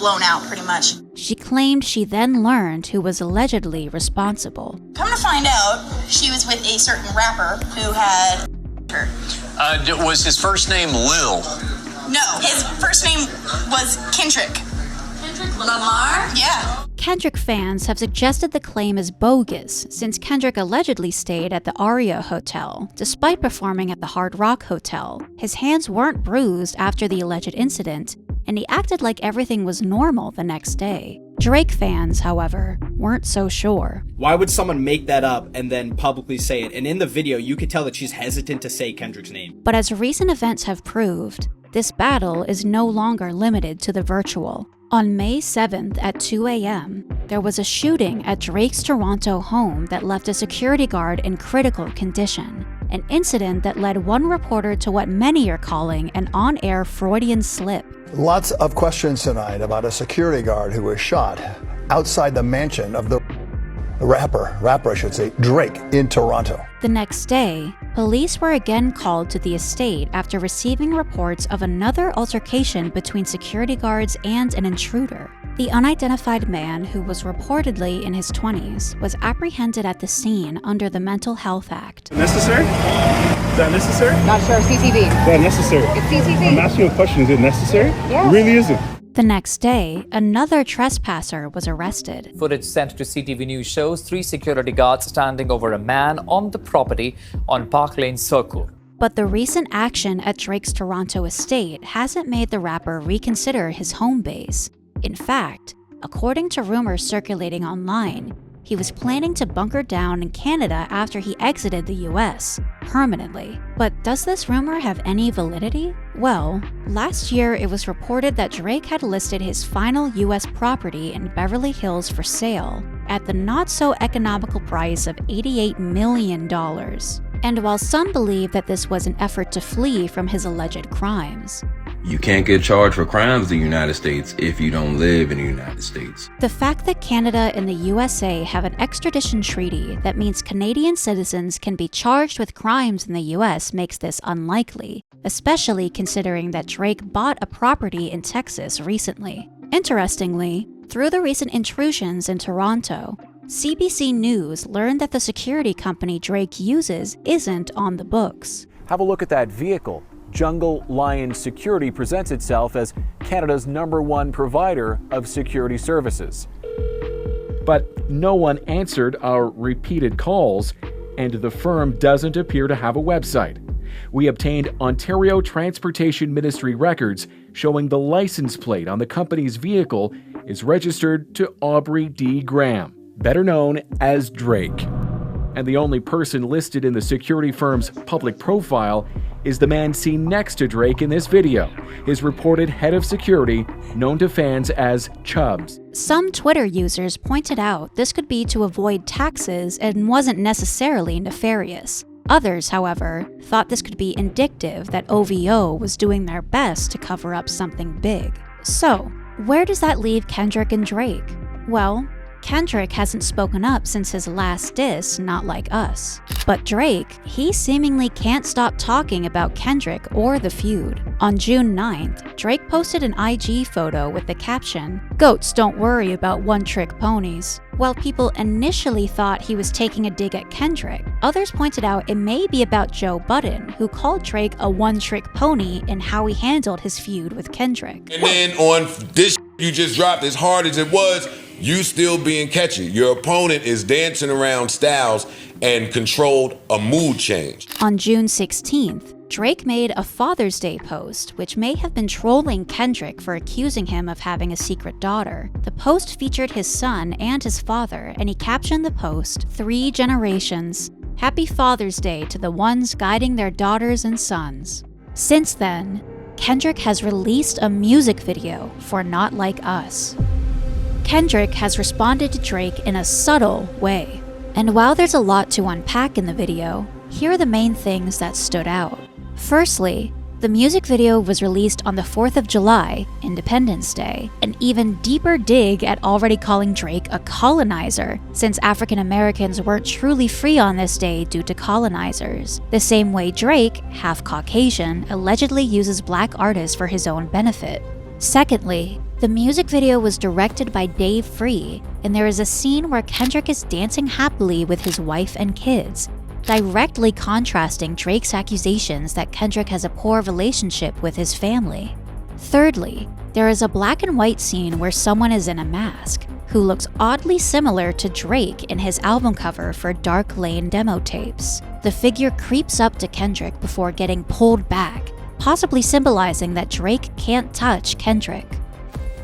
blown out, pretty much. She claimed she then learned who was allegedly responsible. Come to find out, she was with a certain rapper who had her. Was his first name Lil? No, his first name was Kendrick. Kendrick Lamar? Yeah. Kendrick fans have suggested the claim is bogus, since Kendrick allegedly stayed at the Aria Hotel, despite performing at the Hard Rock Hotel. His hands weren't bruised after the alleged incident, and he acted like everything was normal the next day. Drake fans, however, weren't so sure. Why would someone make that up and then publicly say it? And in the video, you could tell that she's hesitant to say Kendrick's name. But as recent events have proved, this battle is no longer limited to the virtual. On May 7th at 2 a.m., there was a shooting at Drake's Toronto home that left a security guard in critical condition. An incident that led one reporter to what many are calling an on-air Freudian slip. Lots of questions tonight about a security guard who was shot outside the mansion of the rapper, I should say, Drake in Toronto. The next day, police were again called to the estate after receiving reports of another altercation between security guards and an intruder. The unidentified man, who was reportedly in his 20s, was apprehended at the scene under the Mental Health Act. Necessary? Is that necessary? Not sure. CCTV. Is that necessary? It's CCTV. I'm asking you a question. Is it necessary? Yeah. It really isn't. The next day, another trespasser was arrested. Footage sent to CTV News shows 3 security guards standing over a man on the property on Park Lane Circle. But the recent action at Drake's Toronto estate hasn't made the rapper reconsider his home base. In fact, according to rumors circulating online, he was planning to bunker down in Canada after he exited the US permanently. But does this rumor have any validity? Well, last year it was reported that Drake had listed his final US property in Beverly Hills for sale at the not-so-economical price of $88 million. And while some believe that this was an effort to flee from his alleged crimes, you can't get charged for crimes in the United States if you don't live in the United States. The fact that Canada and the USA have an extradition treaty that means Canadian citizens can be charged with crimes in the US makes this unlikely, especially considering that Drake bought a property in Texas recently. Interestingly, through the recent intrusions in Toronto, CBC News learned that the security company Drake uses isn't on the books. Have a look at that vehicle. Jungle Lion Security presents itself as Canada's #1 provider of security services. But no one answered our repeated calls, and the firm doesn't appear to have a website. We obtained Ontario Transportation Ministry records showing the license plate on the company's vehicle is registered to Aubrey D. Graham, better known as Drake. And the only person listed in the security firm's public profile is the man seen next to Drake in this video, his reported head of security, known to fans as Chubbs. Some Twitter users pointed out this could be to avoid taxes and wasn't necessarily nefarious. Others, however, thought this could be indicative that OVO was doing their best to cover up something big. So, where does that leave Kendrick and Drake? Well, Kendrick hasn't spoken up since his last diss, Not Like Us. But Drake, he seemingly can't stop talking about Kendrick or the feud. On June 9th, Drake posted an IG photo with the caption, "Goats don't worry about one-trick ponies." While people initially thought he was taking a dig at Kendrick, others pointed out it may be about Joe Budden, who called Drake a one-trick pony in how he handled his feud with Kendrick. And then on this you just dropped, as hard as it was, you still being catchy. Your opponent is dancing around styles and controlled a mood change. On June 16th, Drake made a Father's Day post, which may have been trolling Kendrick for accusing him of having a secret daughter. The post featured his son and his father, and he captioned the post, "3 generations. Happy Father's Day to the ones guiding their daughters and sons." Since then, Kendrick has released a music video for Not Like Us. Kendrick has responded to Drake in a subtle way. And while there's a lot to unpack in the video, here are the main things that stood out. Firstly, the music video was released on the 4th of July, Independence Day, an even deeper dig at already calling Drake a colonizer, since African Americans weren't truly free on this day due to colonizers. The same way Drake, half Caucasian, allegedly uses black artists for his own benefit. Secondly, The music video was directed by Dave Free, and there is a scene where Kendrick is dancing happily with his wife and kids, directly contrasting Drake's accusations that Kendrick has a poor relationship with his family. Thirdly, there is a black and white scene where someone is in a mask, who looks oddly similar to Drake in his album cover for Dark Lane demo tapes. The figure creeps up to Kendrick before getting pulled back, possibly symbolizing that Drake can't touch Kendrick.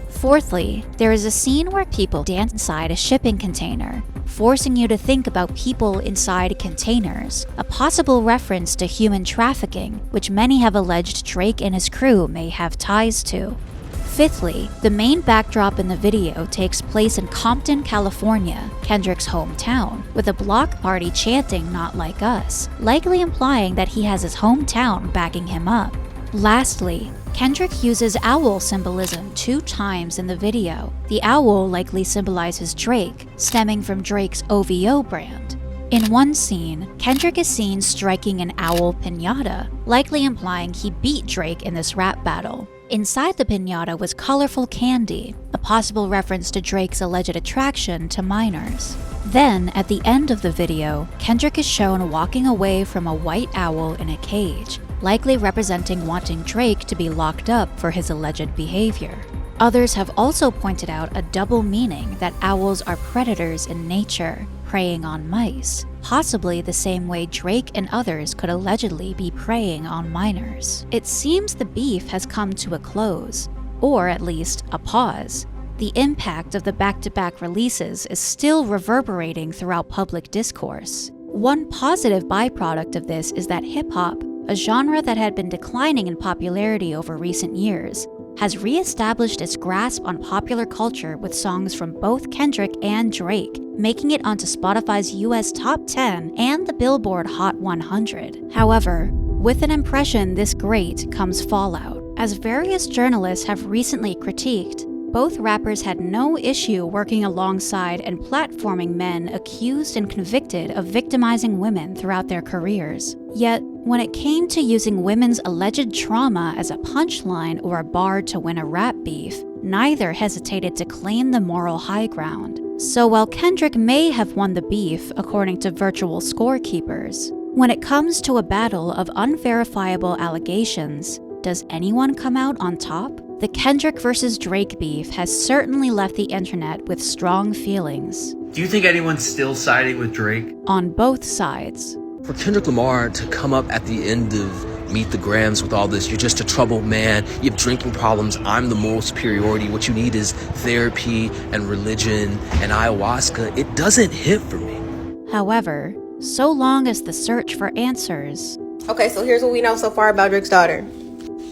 Fourthly, there is a scene where people dance inside a shipping container, forcing you to think about people inside containers, a possible reference to human trafficking, which many have alleged Drake and his crew may have ties to. Fifthly, the main backdrop in the video takes place in Compton, California, Kendrick's hometown, with a block party chanting "Not Like Us," likely implying that he has his hometown backing him up. Lastly, Kendrick uses owl symbolism 2 times in the video. The owl likely symbolizes Drake, stemming from Drake's OVO brand. In one scene, Kendrick is seen striking an owl piñata, likely implying he beat Drake in this rap battle. Inside the piñata was colorful candy, a possible reference to Drake's alleged attraction to minors. Then, at the end of the video, Kendrick is shown walking away from a white owl in a cage, likely representing wanting Drake to be locked up for his alleged behavior. Others have also pointed out a double meaning that owls are predators in nature, preying on mice, possibly the same way Drake and others could allegedly be preying on minors. It seems the beef has come to a close, or at least a pause. The impact of the back-to-back releases is still reverberating throughout public discourse. One positive byproduct of this is that hip-hop, a genre that had been declining in popularity over recent years, has re-established its grasp on popular culture with songs from both Kendrick and Drake, making it onto Spotify's US Top 10 and the Billboard Hot 100. However, with an impression this great comes fallout. As various journalists have recently critiqued, both rappers had no issue working alongside and platforming men accused and convicted of victimizing women throughout their careers. Yet, when it came to using women's alleged trauma as a punchline or a bar to win a rap beef, neither hesitated to claim the moral high ground. So while Kendrick may have won the beef according to virtual scorekeepers, when it comes to a battle of unverifiable allegations, does anyone come out on top? The Kendrick versus Drake beef has certainly left the internet with strong feelings. Do you think anyone's still siding with Drake? On both sides. For Kendrick Lamar to come up at the end of Meet the Grams with all this, you're just a troubled man, you have drinking problems, I'm the moral superiority, what you need is therapy and religion and ayahuasca, it doesn't hit for me. However, so long as the search for answers... Okay, so here's what we know so far about Drake's daughter.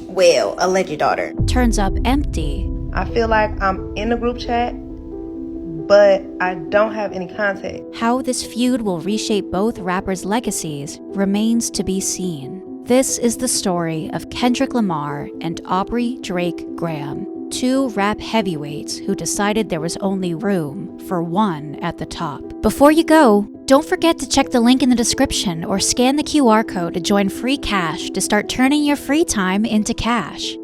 Well, alleged daughter. Turns up empty. I feel like I'm in the group chat, but I don't have any contact. How this feud will reshape both rappers' legacies remains to be seen. This is the story of Kendrick Lamar and Aubrey Drake Graham, 2 rap heavyweights who decided there was only room for one at the top. Before you go, don't forget to check the link in the description or scan the QR code to join Free Cash to start turning your free time into cash.